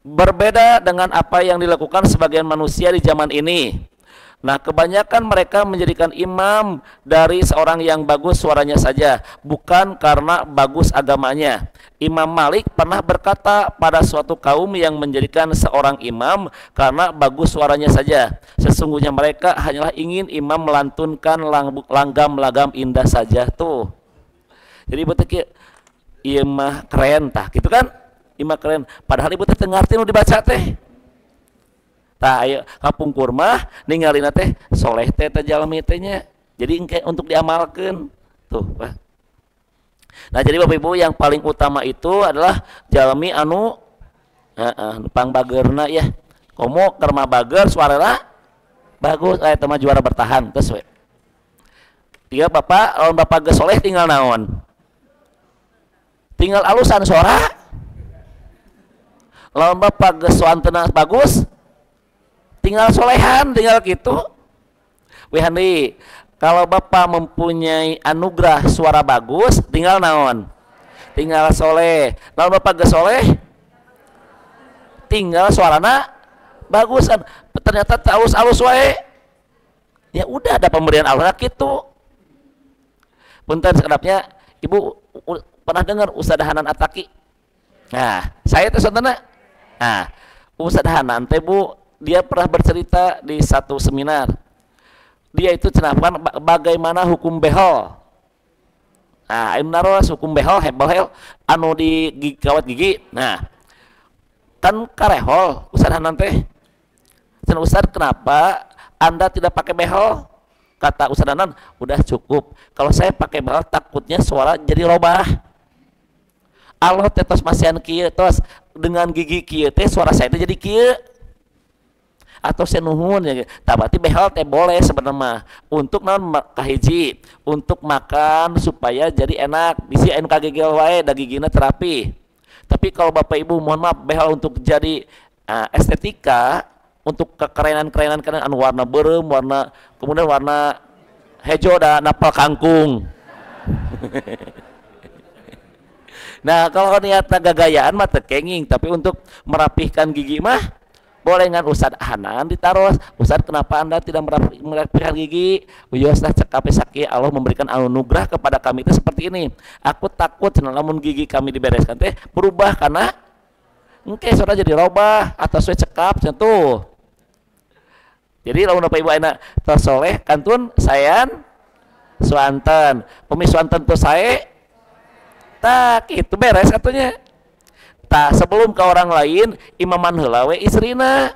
Berbeda dengan apa yang dilakukan sebagian manusia di zaman ini. Nah, kebanyakan mereka menjadikan imam dari seorang yang bagus suaranya saja, bukan karena bagus agamanya. Imam Malik pernah berkata pada suatu kaum yang menjadikan seorang imam karena bagus suaranya saja. Sesungguhnya mereka hanyalah ingin imam melantunkan langgam-langgam indah saja tuh. Jadi betul imam keren tah, gitu kan? Imam keren. Padahal ibu teh ngarti nu dibaca teh. Tah ayo kapungkur mah ningalina teh soleh teh jalmi teh nya. Jadi engke untuk diamalkeun. Tuh, Pak. Nah, jadi Bapak Ibu yang paling utama itu adalah jalmi anu pang bageurna ya. Komo keur mah bager suarana bagus aya teh mah juara bertahan geus we. Tiga Bapak, lamun Bapak geus soleh tinggal naon? Tinggal alusan suara. Lamun Bapak geus suantena bagus, tinggal solehan, tinggal gitu. Wihandi, kalau Bapak mempunyai anugerah suara bagus, tinggal naon? Tinggal soleh. Lalu Bapak geus soleh, tinggal suarana bagus. Ternyata alus-alus wae. Ya udah ada pemberian Allah gitu. Punten sekedapnya, Ibu pernah dengar Ustaz Hanan Ataki? Nah, saya teh saudara. Nah, Ustaz Hanan teh Bu, dia pernah bercerita di satu seminar. Dia itu cenahkan bagaimana hukum behel. Nah, ayeuna naros hukum behel hebel anu di kawat gigi. Nah, kan karehol Ustaz Hanan teh. Cenah Ustaz, kenapa Anda tidak pakai behel? Kata Ustaz Hanan, udah cukup. Kalau saya pakai behel takutnya suara jadi robah. Allah teh tos masihan kieu tos dengan gigi kieu teh suara saya teh jadi kieu. Atau senuhun ya, berarti behel teh boleh sebenarnya untuk naon kahiji untuk makan supaya jadi enak bisi anu kagegel wae da gigina terapi. Tapi kalau Bapak Ibu mohon maaf behel untuk jadi estetika, untuk kekerenan-kerenan anu warna beureum, warna kemudian warna hejo dan napal kangkung. Nah, kalau niatna gagayaan mah teu kenging, tapi untuk merapihkan gigi mah boleh ngan Ustaz Hanan ditaros. Ustaz, kenapa Anda tidak merapihkan gigi? Uyoslah cekape saki Allah memberikan anugerah kepada kami itu seperti ini. Aku takut namun gigi kami dibereskan teh berubah karena engke suara jadi robah atau suwe cekap tuh. Jadi lamun Bapak Ibu ayeuna tos soleh kantun sayan suanten. Pemi suanten tuh sae tak itu beres katanya. Tak sebelum ke orang lain imaman heula we istrina.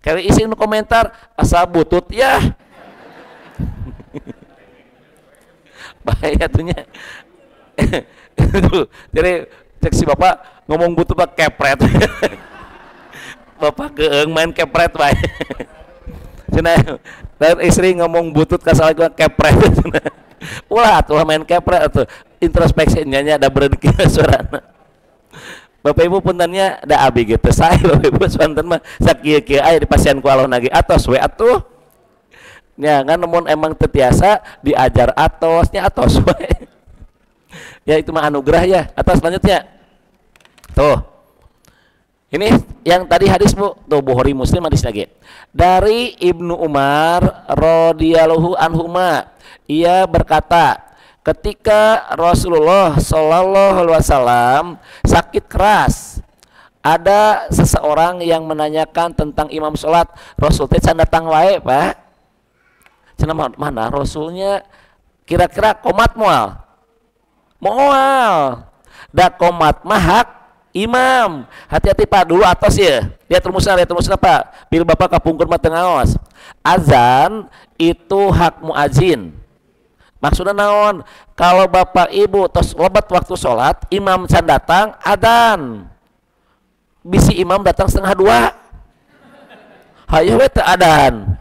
Kayak isi nu komentar asa butut ya. Bahaya tuhnya. Jadi cek si Bapak ngomong butut mah kepret. Bapak geung main kepret bae. Cenah dan istri ngomong butut ka saleh kepret. Ulah atuh main kepret atuh. Introspeksinya ada berhenti suarana. Bapak Ibu puntennya da abi gitu saya Bapak Ibu swanten mah sakieu-kieu aya di pasien ku Allah nage atos we atuh nya kan namun emang tetiasa diajar atosnya atos we ya itu mah anugerah ya. Atas selanjutnya tuh ini yang tadi hadis Bu tuh Bukhari Muslim hadis lagi dari Ibnu Umar radhiyallahu anhuma, ia berkata ketika Rasulullah Shallallahu Alaihi Wasallam sakit keras, ada seseorang yang menanyakan tentang imam sholat. Rasul teh can datang wae Pak. Cenah mana Rasulnya kira-kira komat moal. Moal. Da komat mah hak imam. Hati-hati Pak dulu atas ya. Lihat rumusna Pak. Bil Bapak kapungkur mah teu ngaos. Azan itu hak muazin. Maksudnya naon? Kalau Bapak Ibu tos lobat waktu sholat, imam can datang, adan. bisi imam datang 1:30 hayu we teu adan.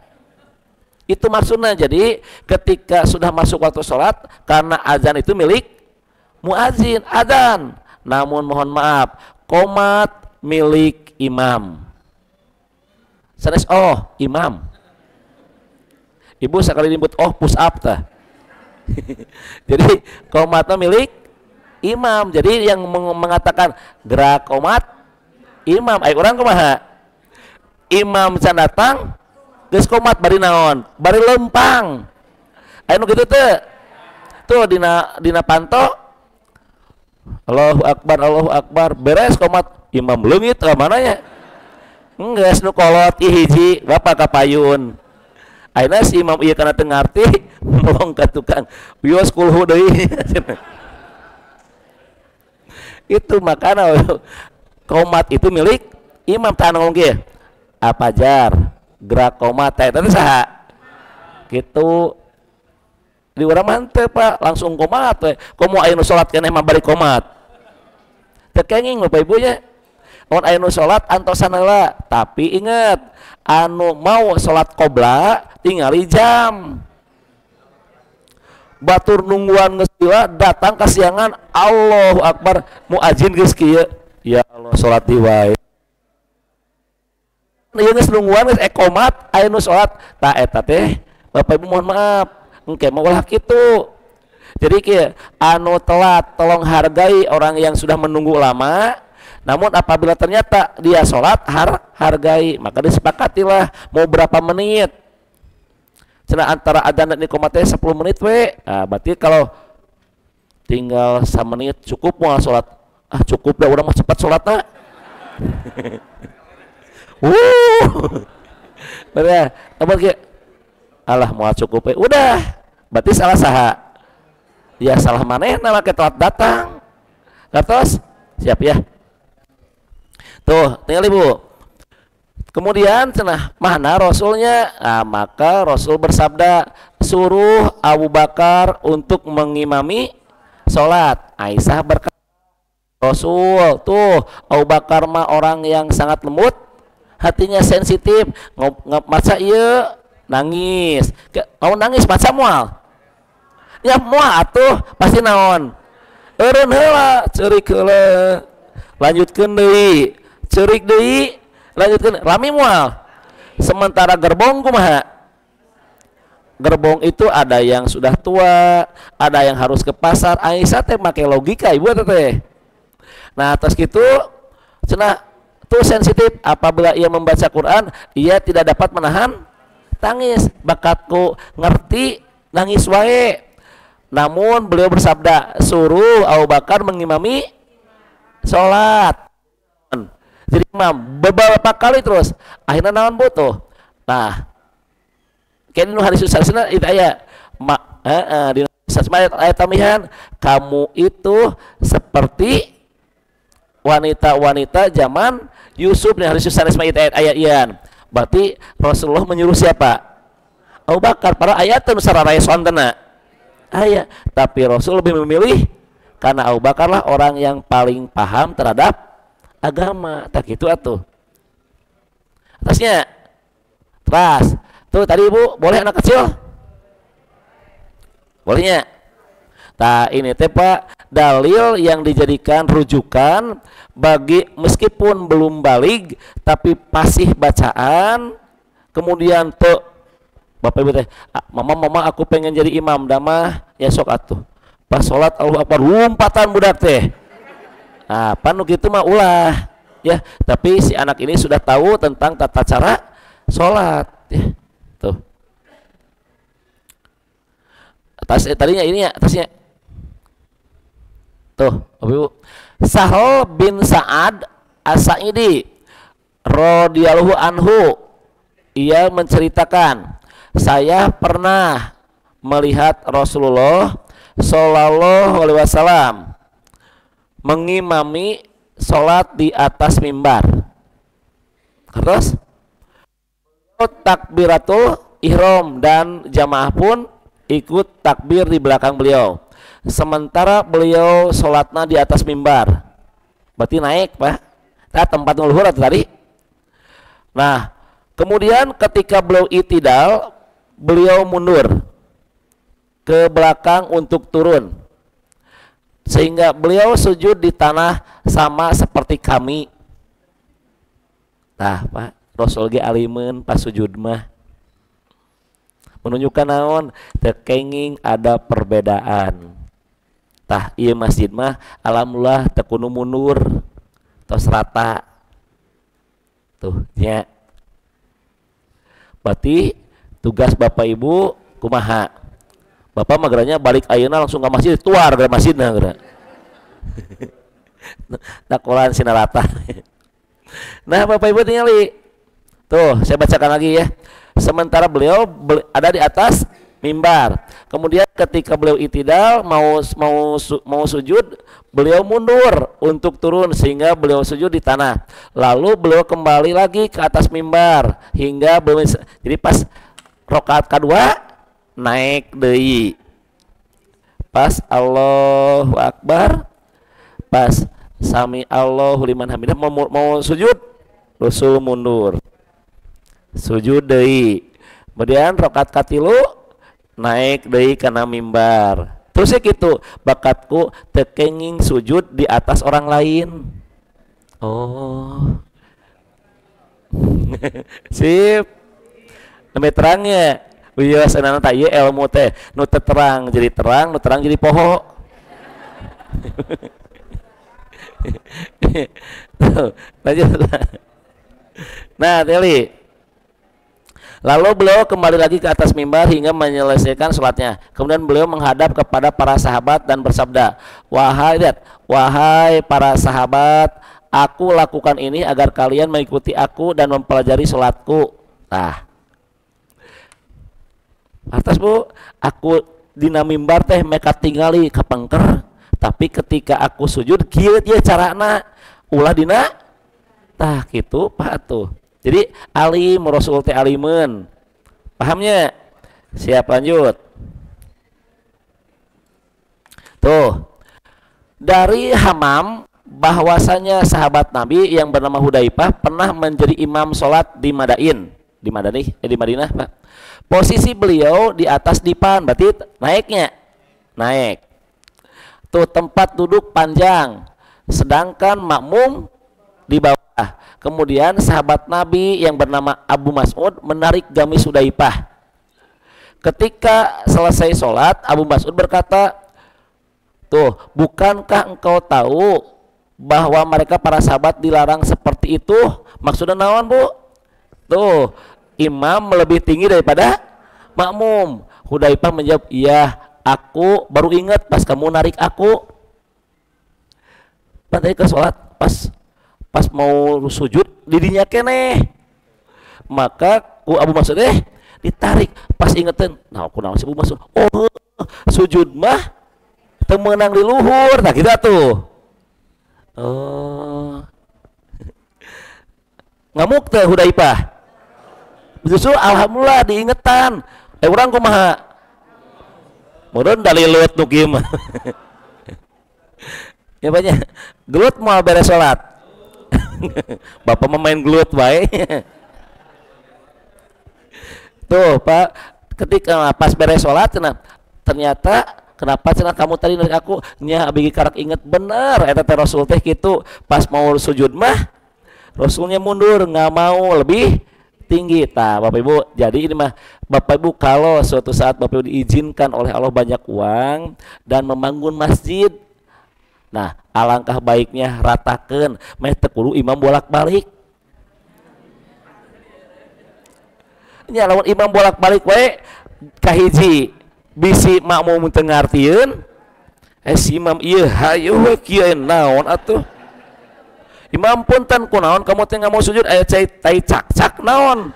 Itu maksudnya. Jadi ketika sudah masuk waktu sholat, karena azan itu milik muazin, adzan. Namun mohon maaf, qomat milik imam. Sanes imam. Ibu sekali nyebut push up tah. Jadi qomatnya milik imam. Jadi yang mengatakan gerak qomat imam. Ayo orang kumaha? Imam can datang geus qomat bari naon? Bari lempang. Anu kitu teh. Tuh dina panto Allahu Akbar beres qomat imam leungit ka mana ya? Enggeus nu kolot hiji bapak kapayun. Ayeuna si imam ieu kana teu ngarti ngomong ka tukang wios kulhu deui. Itu makana qomat itu milik imam. Tah ngomong kieu. Apajar gerak qomat teh saha? Gitu. Di urang mah teu Pak, langsung qomat we. Komo aya nu salat keneh mah bari qomat. Teu kenging Bapak Ibu nya. Mun aya nu salat antosan heula, tapi ingat anu mau salat qobla tingali jam. Batur nungguan geus datang kasiangan Allahu Akbar muazin geus kieu. Ya Allah salat di wae. Ieu geus nungguan geus qomat aya nu salat. Tah eta teh Bapak Ibu mohon maaf, engke mah ulah kitu. Jadi kieu anu telat tolong hargai orang yang sudah menunggu lama. Namun apabila ternyata dia sholat hargai, maka disepakatilah mau berapa menit. Cenah antara adzan dan iqamah 10 menit we. Nah, berarti kalau tinggal 1 menit cukup mau sholat. Cukup dah urang mah cepat sholatna. Bener. Apa kieu? Alah moal cukup we. Udah. Berarti salah saha? Ya salah manehna make telat datang. Terus siap ya. Tuh, tinggal Ibu. Kemudian cenah mana Rasulnya? Nah, maka Rasul bersabda, suruh Abu Bakar untuk mengimami sholat. Aisyah berkata, Rasul, tuh Abu Bakar mah orang yang sangat lembut, hatinya sensitif, maca ieu nangis. Mau nangis maca moal. Ya moal atuh pasti naon. Eureun heula, ceurik heula. Lanjutkeun deui. Ceurik deui, lanjutkeun rami moal. Sementara gerbong kumaha? Gerbong itu ada yang sudah tua, ada yang harus ke pasar. Aisyah teh make logika Ibu teh. Nah, terus gitu cenah tuh sensitif apabila ia membaca Quran, ia tidak dapat menahan tangis. Bakatku ngerti nangis wae. Namun beliau bersabda, suruh Abu Bakar mengimami sholat. Jadi imam beberapa kali terus akhirnya naon butuh. Nah, kene nu hari susahna itu aya di ayat tambahan, kamu itu seperti wanita-wanita zaman Yusuf nih hari susahna ayat ian. Berarti Rasulullah menyuruh siapa? Abu Bakar. Para ayat nu sararaya sontena aya, tapi Rasul lebih memilih karena Abu Bakar lah orang yang paling paham terhadap agama. Tak gitu atuh. Atasnya teras tuh tadi Ibu boleh anak kecil bolehnya. Nah ini teh Pak dalil yang dijadikan rujukan bagi meskipun belum balik tapi pasih bacaan. Kemudian tuh Bapak Ibu teh mama aku pengen jadi imam damah ya sok atuh pas sholat Allahu Akbar lompatan budak teh. Nah, panu gitu mah ulah ya, tapi si anak ini sudah tahu tentang tata cara sholat ya. Tuh. Atas tadinya ini ya, atasnya. Tuh, Ibu. Sahal bin Sa'ad As-Sa'idi radhiyallahu anhu ia menceritakan, saya pernah melihat Rasulullah sallallahu alaihi wasallam mengimami sholat di atas mimbar. Terus takbiratul ihram dan jamaah pun ikut takbir di belakang beliau. Sementara beliau sholatnya di atas mimbar. Berarti naik Pak, Nah, tempat luhur atau tadi. Nah, kemudian ketika beliau itidal, beliau mundur ke belakang untuk turun. Sehingga beliau sujud di tanah sama seperti kami. Nah, Pak, Rasul ge alimeun pas sujud mah. Menunjukkan naon? Tekenging ada perbedaan. Tah, ieu masjid mah alhamdulillah teu kudu mundur. Tos rata. Tuh, nya. Berarti tugas Bapak Ibu kumaha? Bapak mageranya balik ayeuna langsung ke masjid, tuar ke masjidna geura. Dakolan sina rata. Nah, Bapak Ibu tingali. Tuh, saya bacakan lagi ya. Sementara beliau ada di atas mimbar. Kemudian ketika beliau itidal mau sujud, beliau mundur untuk turun sehingga beliau sujud di tanah. Lalu beliau kembali lagi ke atas mimbar hingga beliau, jadi pas rakaat kedua naik deui. Pas Allahu Akbar, pas sami Allahu liman hamidah mau sujud, Rasul mundur. Sujud deui. Kemudian rakaat katilu naik deui kana mimbar. Terus gitu, bakatku tekenging sujud di atas orang lain. Oh. Sip. Nembe terangnya. Wios anana teh ieu ilmu teh nu teu terang jadi terang, nu terang jadi poho. Lanjut. Nah, teli. Lalu beliau kembali lagi ke atas mimbar hingga menyelesaikan sholatnya. Kemudian beliau menghadap kepada para sahabat dan bersabda, wahai para sahabat, aku lakukan ini agar kalian mengikuti aku dan mempelajari sholatku. Nah, atas Bu, aku dina mimbar teh meka tingali kapengker, tapi ketika aku sujud kieu dia carana ulah dina tah gitu Pak tuh. Jadi alim Rasul teh alimun. Pahamnya? Siap, lanjut. Tuh. Dari Hamam bahwasanya sahabat Nabi yang bernama Hudzaifah pernah menjadi imam sholat di Madinah, Pak. Posisi beliau di atas dipan, berarti naik. Tuh tempat duduk panjang, sedangkan makmum di bawah. Kemudian sahabat Nabi yang bernama Abu Mas'ud menarik gamis Hudzaifah. Ketika selesai sholat, Abu Mas'ud berkata, tuh, bukankah engkau tahu bahwa mereka para sahabat dilarang seperti itu? Maksudnya naon, Bu? Tuh, imam lebih tinggi daripada makmum. Hudzaifah menjawab, iya, aku baru ingat pas kamu narik aku. Tadi ke sholat, pas mau sujud didinya keneh, maka ku Abu Mas'ud ditarik pas ingetin, nah aku naon si Abu Mas'ud, oh sujud mah temenang di luhur, nah kita tuh, oh ngamuk teh Hudzaifah, justru alhamdulillah diingetan, orang kumaha, mudahn dalilut nu kieu mah, ya banyak, gelut mau beres sholat. Bapak memain gelut baik. Tuh Pak, ketika pas beres sholat ternyata kenapa cenah kamu tadi dari aku nya abigi karak inget bener eta teh Rasul teh kitu pas mau sujud mah Rasulnya mundur nggak mau lebih tinggi. Tah Bapak Ibu, jadi ini mah Bapak Ibu kalau suatu saat Bapak Ibu diizinkan oleh Allah banyak uang dan membangun masjid, nah alangkah baiknya ratakan meh teu kudu imam bolak-balik. Nya lamun imam bolak-balik we kahiji bisi makmum teu ngartieun, si imam ieu hayu we kieu naon atuh. Imam punten kunaon kamu teh mau sujud aya tai cak-cak naon.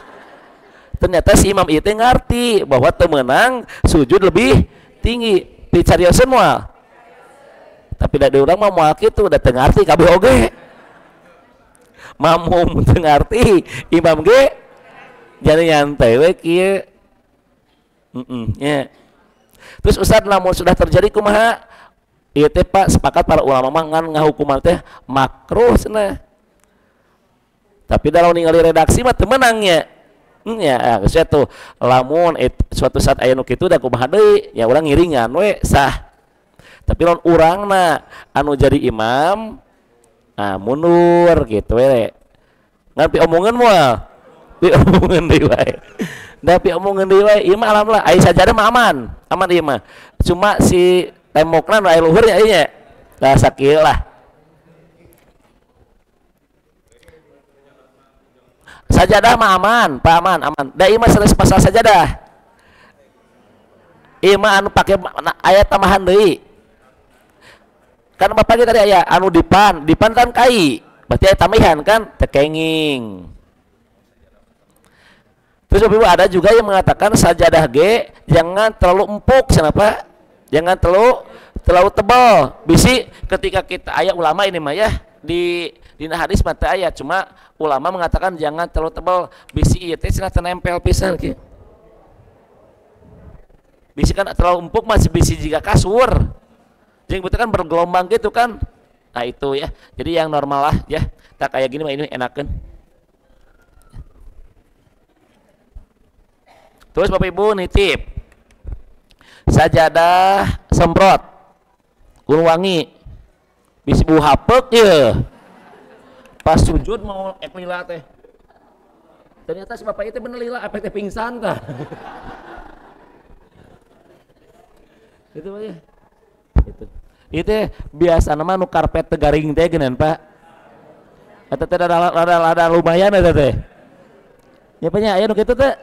Ternyata si imam ieu teh ngarti bahwa teu meunang sujud lebih tinggi. Dicarioseun moal. Tapi dari orang mah moal kitu udah teu ngarti kabeh oge. Makmum teu ngarti, imam ge jadi nyantai we kieu. Ya. Terus Ustaz lamun sudah terjadi kumaha? Ieu teh Pak sepakat para ulama mah ngan ngahukuman teh makruh cenah. Tapi dalam ningali redaksi mah teu menangnya. Ya, saya tuh lamun suatu saat aya nu kitu da kumaha deui, ya urang ngiringan we sah. Tapi lamun urangna anu jadi imam, mundur gitu we. Ngan pi omongan moal. Pi omongan deui wae. Da pi omongan deui wae, ieu mah alhamdulillah aya sajadah mah aman. Aman ieu mah. Cuma si tembokna nu aya luhur nya ieu nya. Da sakieu lah. Sajadah mah aman, Pak aman. Da ieu mah sanes pasal sajadah. Ieu mah anu pake ayat tambahan deui. Kan Bapak tadi aya anu dipan kan kai. Berarti aya tambahan kan tekenging. Terus Bapak ada juga yang mengatakan sajadah ge jangan terlalu empuk, kenapa? Jangan terlalu tebal. Bisi ketika kita aya ulama ini mah ya di dina hadis mata aya, cuma ulama mengatakan jangan terlalu tebal. Bisi ieu teh cenah nempel pisan kieu. Bisi kan terlalu empuk masih bisi jika kasur. Jeung betul kan bergelombang gitu kan. Nah itu ya. Jadi yang normal lah ya. Tak kayak gini mah ini enakeun. Terus Bapak Ibu nitip sajadah semprot kudu wangi. Bisi bau hapek ya. Pas sujud mau lila teh. Ternyata si bapak itu bener lila apa teh pingsan kah? Itu aja. Itu biasa nama nu karpet tegaring teh geunan Pak. Eta teh ada lumayan eta teh. Ya nya aya nu kitu teh.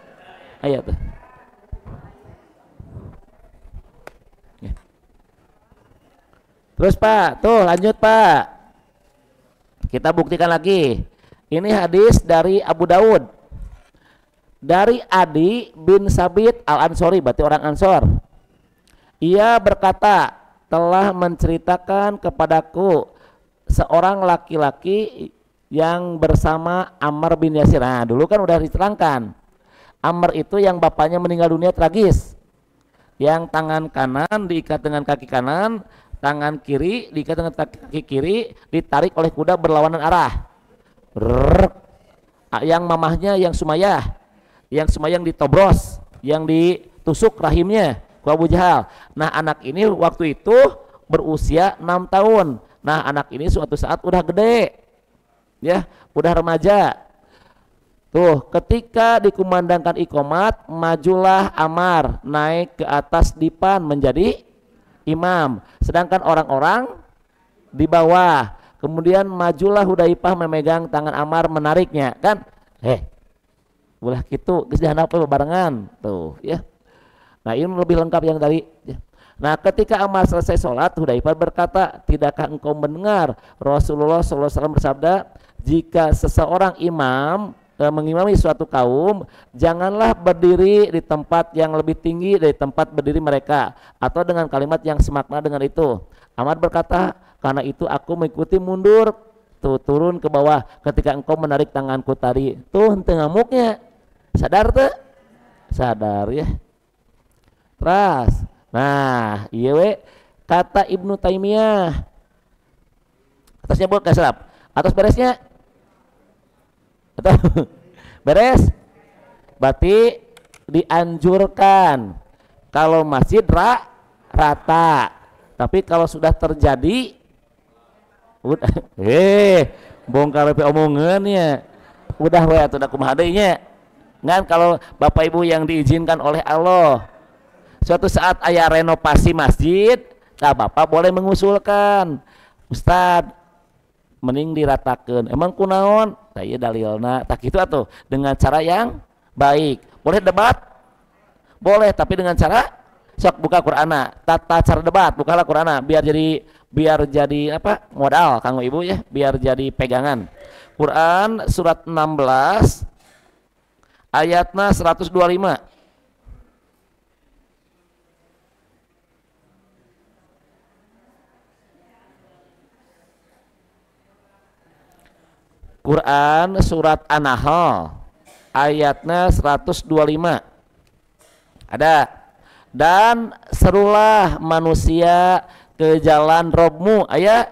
Aya teh. Terus Pak, tuh lanjut Pak. Kita buktikan lagi. Ini hadis dari Abu Daud. Dari Adi bin Sabit Al-Ansori, berarti orang Ansor. Ia berkata, telah menceritakan kepadaku seorang laki-laki yang bersama Ammar bin Yasir. Nah, dulu kan udah diterangkan. Ammar itu yang bapaknya meninggal dunia tragis. Yang tangan kanan diikat dengan kaki kanan, tangan kiri diikat dengan kaki kiri, ditarik oleh kuda berlawanan arah. Yang mamahnya yang Sumayyah yang ditobros, yang ditusuk rahimnya ku Abu Jahal. Nah anak ini waktu itu berusia 6 tahun. Nah anak ini suatu saat udah gede, ya udah remaja. Tuh ketika dikumandangkan iqomat, majulah Ammar naik ke atas dipan menjadi imam, sedangkan orang-orang di bawah. Kemudian majulah Hudzaifah memegang tangan Ammar menariknya, kan? Ulah gitu, geus dihandap barengan tuh, ya. Nah, ini lebih lengkap yang tadi. Ya. Nah, ketika Ammar selesai sholat, Hudzaifah berkata, tidakkah engkau mendengar Rasulullah SAW bersabda, jika seseorang imam mengimami suatu kaum, janganlah berdiri di tempat yang lebih tinggi dari tempat berdiri mereka, atau dengan kalimat yang semakna dengan itu. Ammar berkata, karena itu aku mengikuti mundur, tuh turun ke bawah ketika engkau menarik tanganku tadi. Tuh henteu ngamuknya. Sadar tuh? Sadar ya. Terus, nah iya we, kata Ibnu Taimiyah. Atasnya boleh keserap. Atas beresnya? Atau beres? Berarti dianjurkan kalau masjid rata. Tapi kalau sudah terjadi udah bongkar omongannya. Udah we atuh da kumaha deui nya. Ngan kalau Bapak Ibu yang diizinkan oleh Allah, suatu saat aya renovasi masjid, nah Bapak boleh mengusulkan, Ustad mending diratakeun. Emang kunaon? Tah ieu dalilna. Tah kitu atuh dengan cara yang baik. Boleh debat? Boleh, tapi dengan cara sok buka Qur'ana. Tata cara debat, bukalah Qur'ana biar jadi apa? Modal kanggo Ibu ya, biar jadi pegangan. Quran surat 16 ayatna 125. Quran surat An-Nahl ayatnya 125. Ada. Dan serulah manusia ke jalan Robmu, ayat,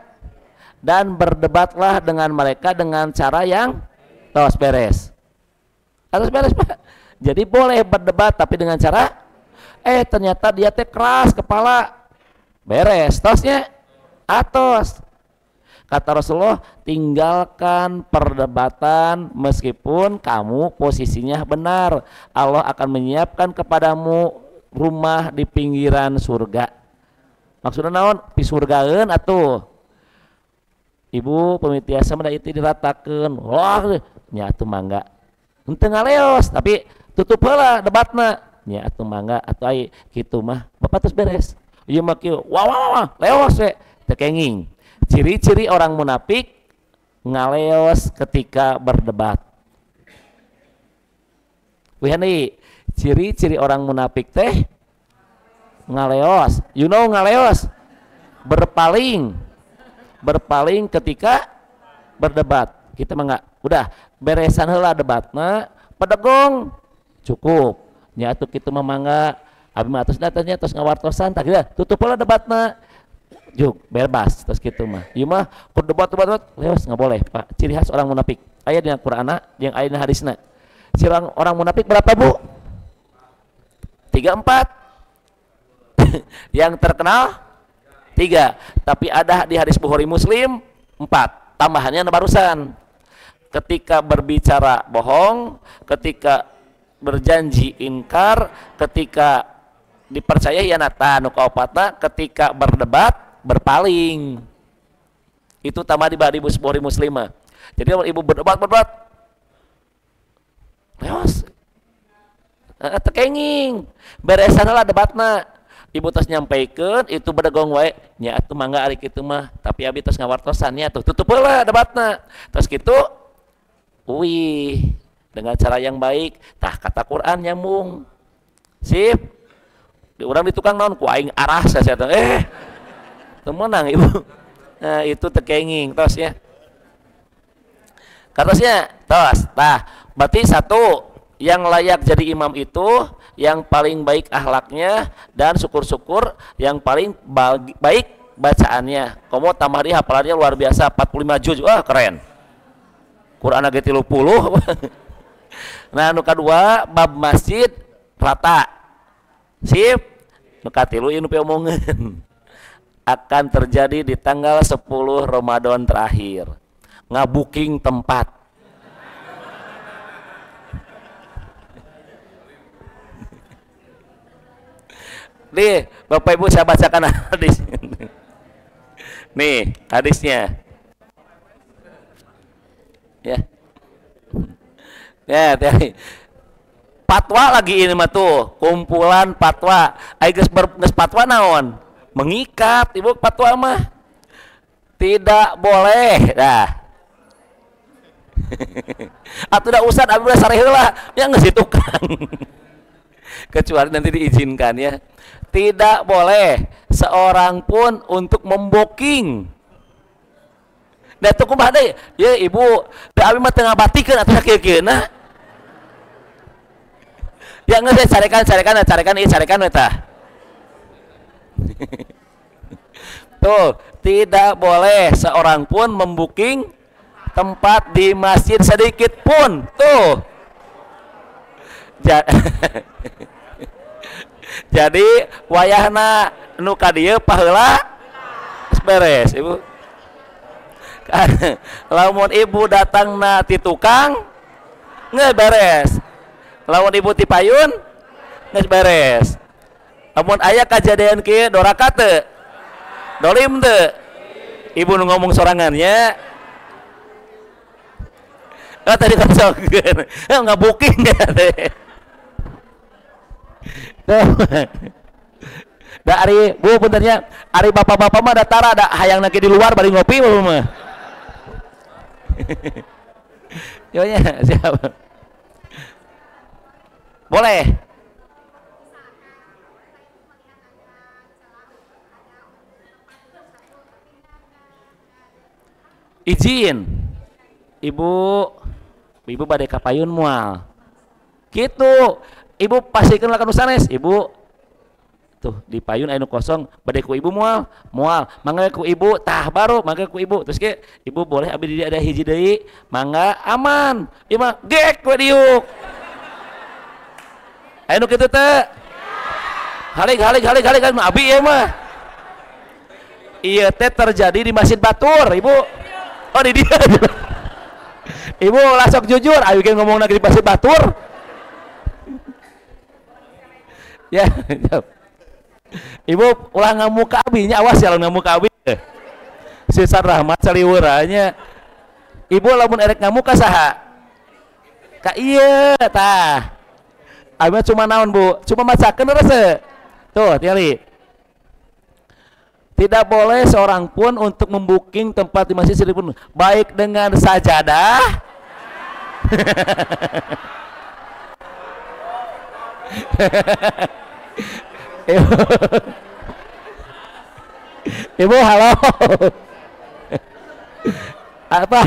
dan berdebatlah dengan mereka dengan cara yang tos beres. Atas beres Pak. Jadi boleh berdebat tapi dengan cara ternyata dia teh keras kepala. Beres tosnya. Atos. Kata Rasulullah, tinggalkan perdebatan meskipun kamu posisinya benar. Allah akan menyiapkan kepadamu rumah di pinggiran surga. Maksudnya naon? Di surgaeun atuh. Ibu pemitiasa mah itu diratakeun. Wah, nya atuh mangga. Henteu ngaleos, tapi tutup heula debatna. Nya atuh mangga atuh ai kitu mah. Bapak terus beres. Ieu mah kieu. Wah, leos we. Teu kenging. Ciri-ciri orang munafik ngaleos ketika berdebat. Wihani, ciri-ciri orang munafik teh ngaleos. You know ngaleos? Berpaling ketika berdebat. Kita mah enggak. Udah beresan heula debatna, pedegong cukup. Nya atuh kitu mah mangga. Abi mah atos datanya tos ngawartosan tah kitu. Tutup heula debatna. Juk bebas terus gitu mah. Ieu mah keur debat leos enggak boleh, Pak. Ciri khas orang munafik. Aya dina Qur'ana jeung aya dina hadisna. Ciri orang munafik berapa, Bu? 3 4. Yang terkenal 3. Tapi ada di hadis Bukhari Muslim 4. Tambahannya barusan. Ketika berbicara bohong, ketika berjanji ingkar, ketika dipercaya hianatan, kaopatna, ketika berdebat berpaling. Itu tambah di Bukhari Muslim. Jadi kalau ibu berdebat leos tekenging beresan lah debatna. Ibu tos nyampaikeun itu bedegong wae nya atuh mangga ari kitu mah, tapi abi tos ngawartosan nya tuh tutup heula debatna. Terus kitu dengan cara yang baik tah kata Quran nyambung. Sip. Di urang di tukang naon ku aing arah saya temenang ibu. Nah itu tekenging tos ya. Katosnya tos. Nah berarti satu yang layak jadi imam itu yang paling baik akhlaknya dan syukur-syukur yang paling baik bacaannya. Komo tambah di hafalannya luar biasa 45 juz. Wah keren. Quran age 30. Nah nu kadua bab masjid rata. Sip. Nu katilu ieu nu piomongkeun. Akan terjadi di tanggal 10 Ramadan terakhir. Ngabuking tempat. Nih, Bapak Ibu saya bacakan hadis. Nih, hadisnya. Ya. Ya, fatwa lagi ini mah tuh, kumpulan fatwa. Ai geus fatwa naon? Mengikat ibu fatwa mah tidak boleh dah. Atuh da usad abi udah sare heula nya geus tukang. Kecuali nanti diizinkan ya. Tidak boleh seorang pun untuk memboking. Da teu kumaha deui? Ya ibu, da abi mah teu ngabatikeun atuh kieu-kieuna. Ya geus carekan ieu carekan we tah. Tuh, tidak boleh seorang pun membuking tempat di masjid sedikit pun. Tuh. Jadi wayahna nu ka dieu paheula beres, Ibu. Lamun ibu datangna ti tukang geus beres. Lamun ibu ti payun geus beres. Lamun aya kajadian kieu doraka teu? Dolim teu? Ibu nu ngomong sorangannya. Tadi kosongkeun. Enggak booking teh. Da ari Bu puntennya, ari bapak-bapak mah da tara da hayang lagi di luar bari ngopi belum mah. Yonya siapa? Boleh. Izin. Ibu badai kapayun mual. Gitu. Ibu pastikan lakukan sanes. Ibu tuh di payun anu kosong bade ku ibu moal mangga ku ibu tah baru mangga ku ibu terus ke ibu boleh abdi dia ada hiji deui mangga aman ieu mah gek we diuk anu kitu teh halik abi ieu mah ieu teh terjadi di Masjid Batur ibu oh di dia ibu langsung jujur ayo ge ngomong lagi di Masjid Batur ya ibu ulah ngamuk ka abinya awas ya ngamuk ka abi Sisar Rahmat saliweuranya ibu lamun erek ngamuk ka saha ka ieu tah abi cuma naon bu cuma macakeun rese tuh tinggali tidak boleh seorang pun untuk membuking tempat di masjid sekalipun baik dengan sajadah ibu halo apa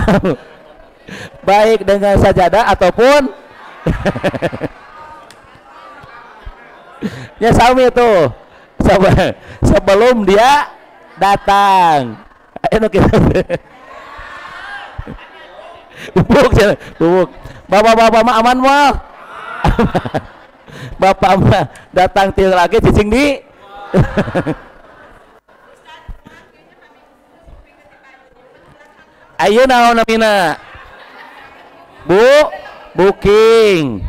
baik dengan sajadah ataupun ya sami itu sebelum dia datang anu kita bubuk bapak-bapak mah aman mah bapak mah datang tieu lagi cicing di ayo naon namina bu booking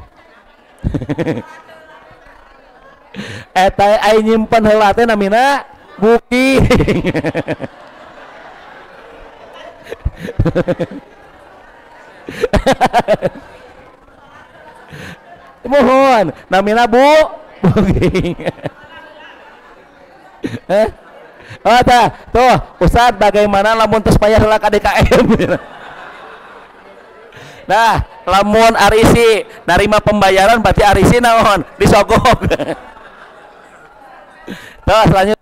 eta ai nyimpen heula teh namina booking mohon namina bu booking oh tah tuh Ustad bagaimana lamun tos payah heula ka DKM nah lamun arisi narima pembayaran berarti arisi naon disogok terus lanjut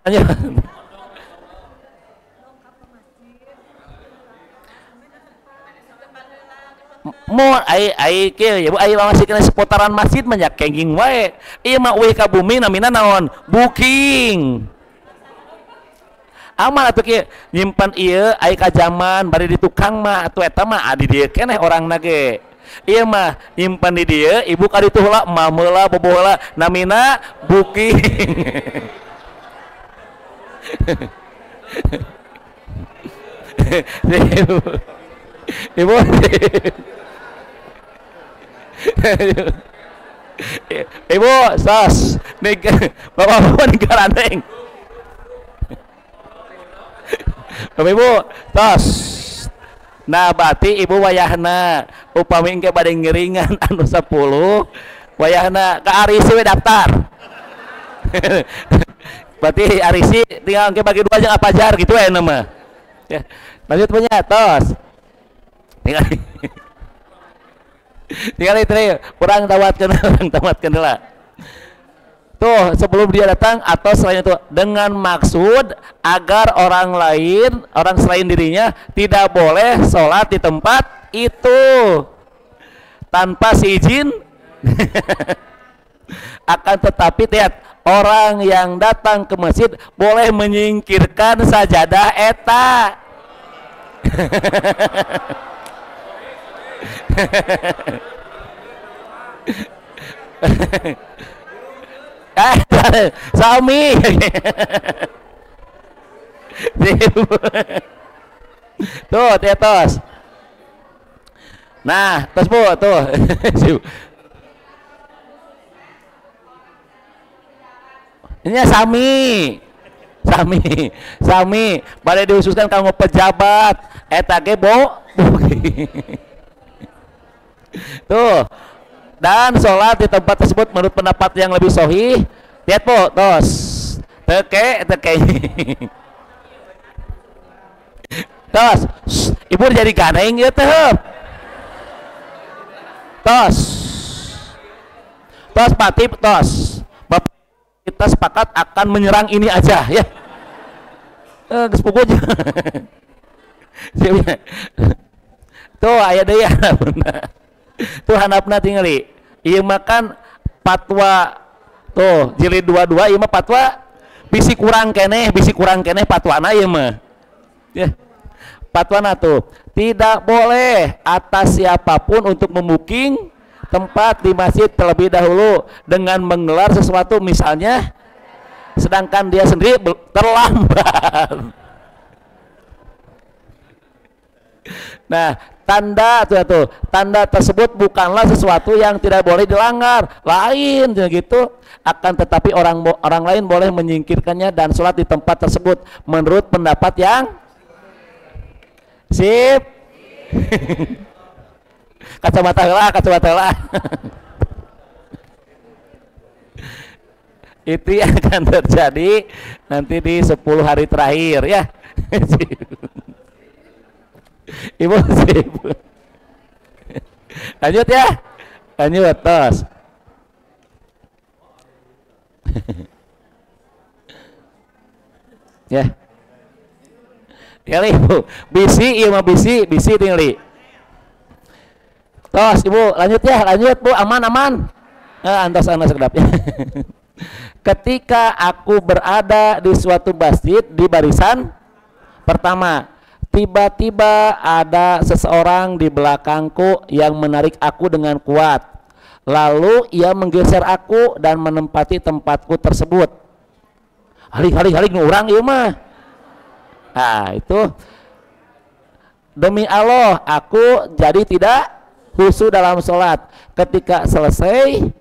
mau ai kieu ya bu ai masihkeun seputaran masjid mah nya kenging wae ieu mah eueuh ka bumi namina naon booking aman atuh kieu nyimpan ieu ai ka zaman bari di tukang mah atuh eta mah adi dieu keneh orangna ge ieu mah nyimpan di dieu ibu ka ditu heula mah meula boboh heula namina booking ibu ibu sos bapak-bapak negara neng bapak ibu tos nah berarti ibu wayahna upami engke bade ngeringan anu 10 wayahna ka arisi we daftar berarti arisi tinggal engke bagi 2 jeung apajar gitu ya nama ya lanjut punya tos tinggal itu kurang tamatkan lah tuh sebelum dia datang atau selain itu dengan maksud agar orang selain dirinya tidak boleh sholat di tempat itu tanpa seizin akan tetapi lihat orang yang datang ke masjid boleh menyingkirkan sajadah eta sami tuh tetos nah tos bu tuh ini sami boleh dihususkan kanggo pejabat eta ge tuh dan sholat di tempat tersebut menurut pendapat yang lebih sahih lihat po tos teke tos ibu jadi ganeng ya teh tos patip tos bapak kita sepakat akan menyerang ini aja ya geus pokoknya tuh aya deui tuh handapna tingali ieu makan fatwa tuh jilid 22 ieu mah fatwa bisi kurang keneh patwana ieu mah ya. Patwana tuh tidak boleh atas siapapun untuk membuking tempat di masjid terlebih dahulu dengan menggelar sesuatu misalnya sedangkan dia sendiri terlambat. Nah, tanda tersebut bukanlah sesuatu yang tidak boleh dilanggar, lain gitu. Akan tetapi orang lain boleh menyingkirkannya dan sholat di tempat tersebut menurut pendapat yang sip. Kacamata lah. Itu yang akan terjadi nanti di 10 hari terakhir ya. Ibu sip. Lanjut ya. Lanjut tos. Ya. Tinggal ibu, bisi iya mah bisi tinggali. Tos ibu, lanjut bu, aman. Antos sekedapnya. Ketika aku berada di suatu masjid di barisan pertama, tiba-tiba ada seseorang di belakangku yang menarik aku dengan kuat. Lalu ia menggeser aku dan menempati tempatku tersebut. Halik orang ieu mah. Nah, itu demi Allah aku jadi tidak khusyuk dalam sholat. Ketika selesai,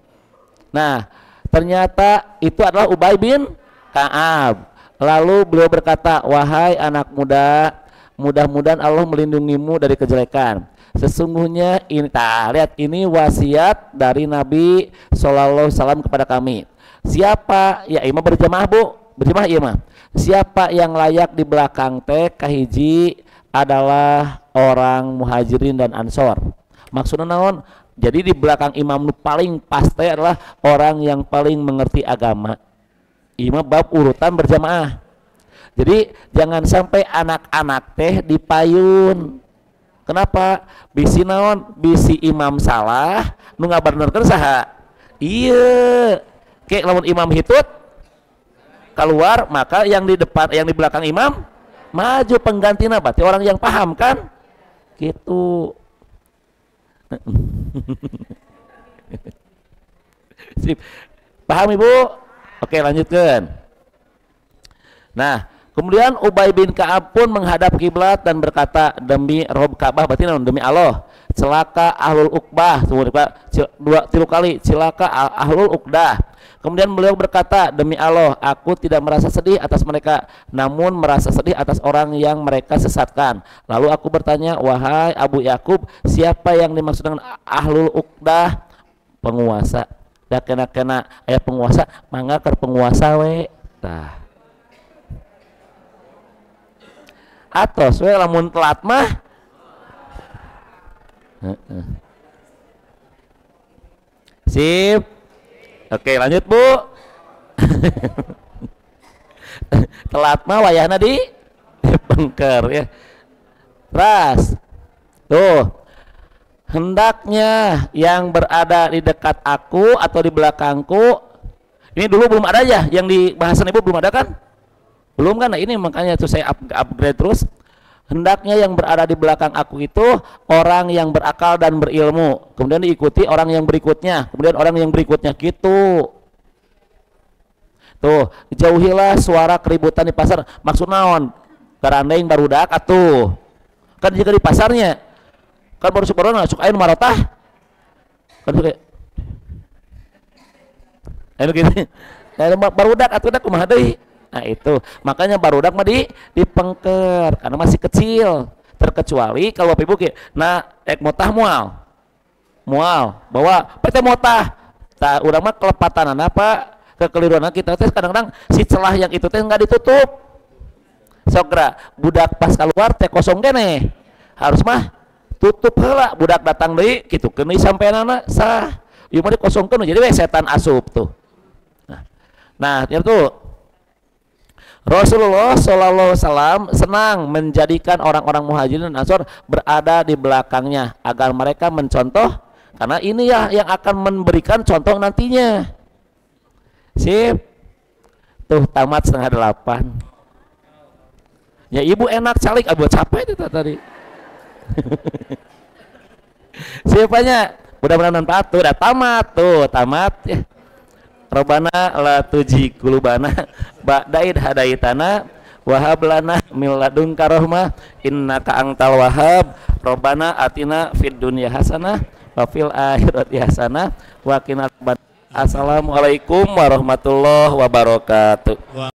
nah ternyata itu adalah Ubay bin Ka'ab. Lalu beliau berkata, wahai anak muda, mudah-mudahan Allah melindungimu dari kejelekan. Sesungguhnya ini, lihat ini wasiat dari Nabi SAW kepada kami. Siapa ya imam berjamaah bu, berjamaah iya mah. Siapa yang layak di belakang teh kahiji adalah orang muhajirin dan ansor. Maksudnya naon? Jadi di belakang imam nu paling pasti adalah orang yang paling mengerti agama. Imam bab urutan berjamaah. Jadi jangan sampai anak-anak teh dipayun. Kenapa? Bisi naon? Bisi imam salah nu ngabarnerkeun saha? Iya. Kayak lamun imam hitut keluar, maka yang di depan, yang di belakang imam maju penggantina, berarti orang yang paham kan? Gitu. Sip. Paham ibu? Oke lanjutkan. Nah kemudian Ubay bin Ka'ab pun menghadap kiblat dan berkata, demi Rob Ka'bah, berarti demi Allah, celaka ahlul uqbah. Tiga kali celaka ahlul uqdah. Kemudian beliau berkata, demi Allah aku tidak merasa sedih atas mereka, namun merasa sedih atas orang yang mereka sesatkan. Lalu aku bertanya, wahai Abu Yakub, siapa yang dimaksud dengan ahlul uqdah? Penguasa. Ya kena ayat penguasa, mangga ke penguasa we. Tah. Atos we lamun telat mah. Sip. Oke lanjut bu. Telat mah wayahna di pengker ya. Ras. Tuh. Hendaknya yang berada di dekat aku atau di belakangku. Ini dulu belum ada ya, yang di bahasan ibu belum ada kan? Belum kan? Nah ini makanya tuh saya upgrade terus. Hendaknya yang berada di belakang aku itu orang yang berakal dan berilmu, kemudian diikuti orang yang berikutnya, kemudian orang yang berikutnya gitu. Tuh, jauhilah suara keributan di pasar. Maksud naon? Garandeng barudak atuh. Kan jika di pasarnya kan baru sebenarnya suka air marotah. Kan suka ayo gitu. Barudak atuh dah kumaha deui. Nah itu makanya barudak mah dipengker karena masih kecil, terkecuali kalau bapak ibu nah ek motah mual bawa pete motah tak urang mah kelepatan apa kekeliruan kita teh kadang-kadang si celah yang itu teh nggak ditutup sokra budak pas keluar teh kosong kene harus mah tutup heula budak datang deui kitu keuni sampeanana sah ieu mah dikosongkeun jadi we setan asup tuh. Nah itu Rasulullah SAW senang menjadikan orang-orang muhajirin dan ansor berada di belakangnya agar mereka mencontoh, karena ini ya yang akan memberikan contoh nantinya. Sip. tuh tamat 7:30. Ya ibu enak calik, abu capek itu tadi. Siapanya mudah-mudahan manfaat tuh, udah tamat ya. Robana la tuji kulubana ba'daid hadaitana wahab lana min ladunka rahmah innaka antal wahhab Robana atina fid dunya hasanah wa fil akhirati hasanah wa qina adzabannar. Assalamualaikum warahmatullahi wabarakatuh.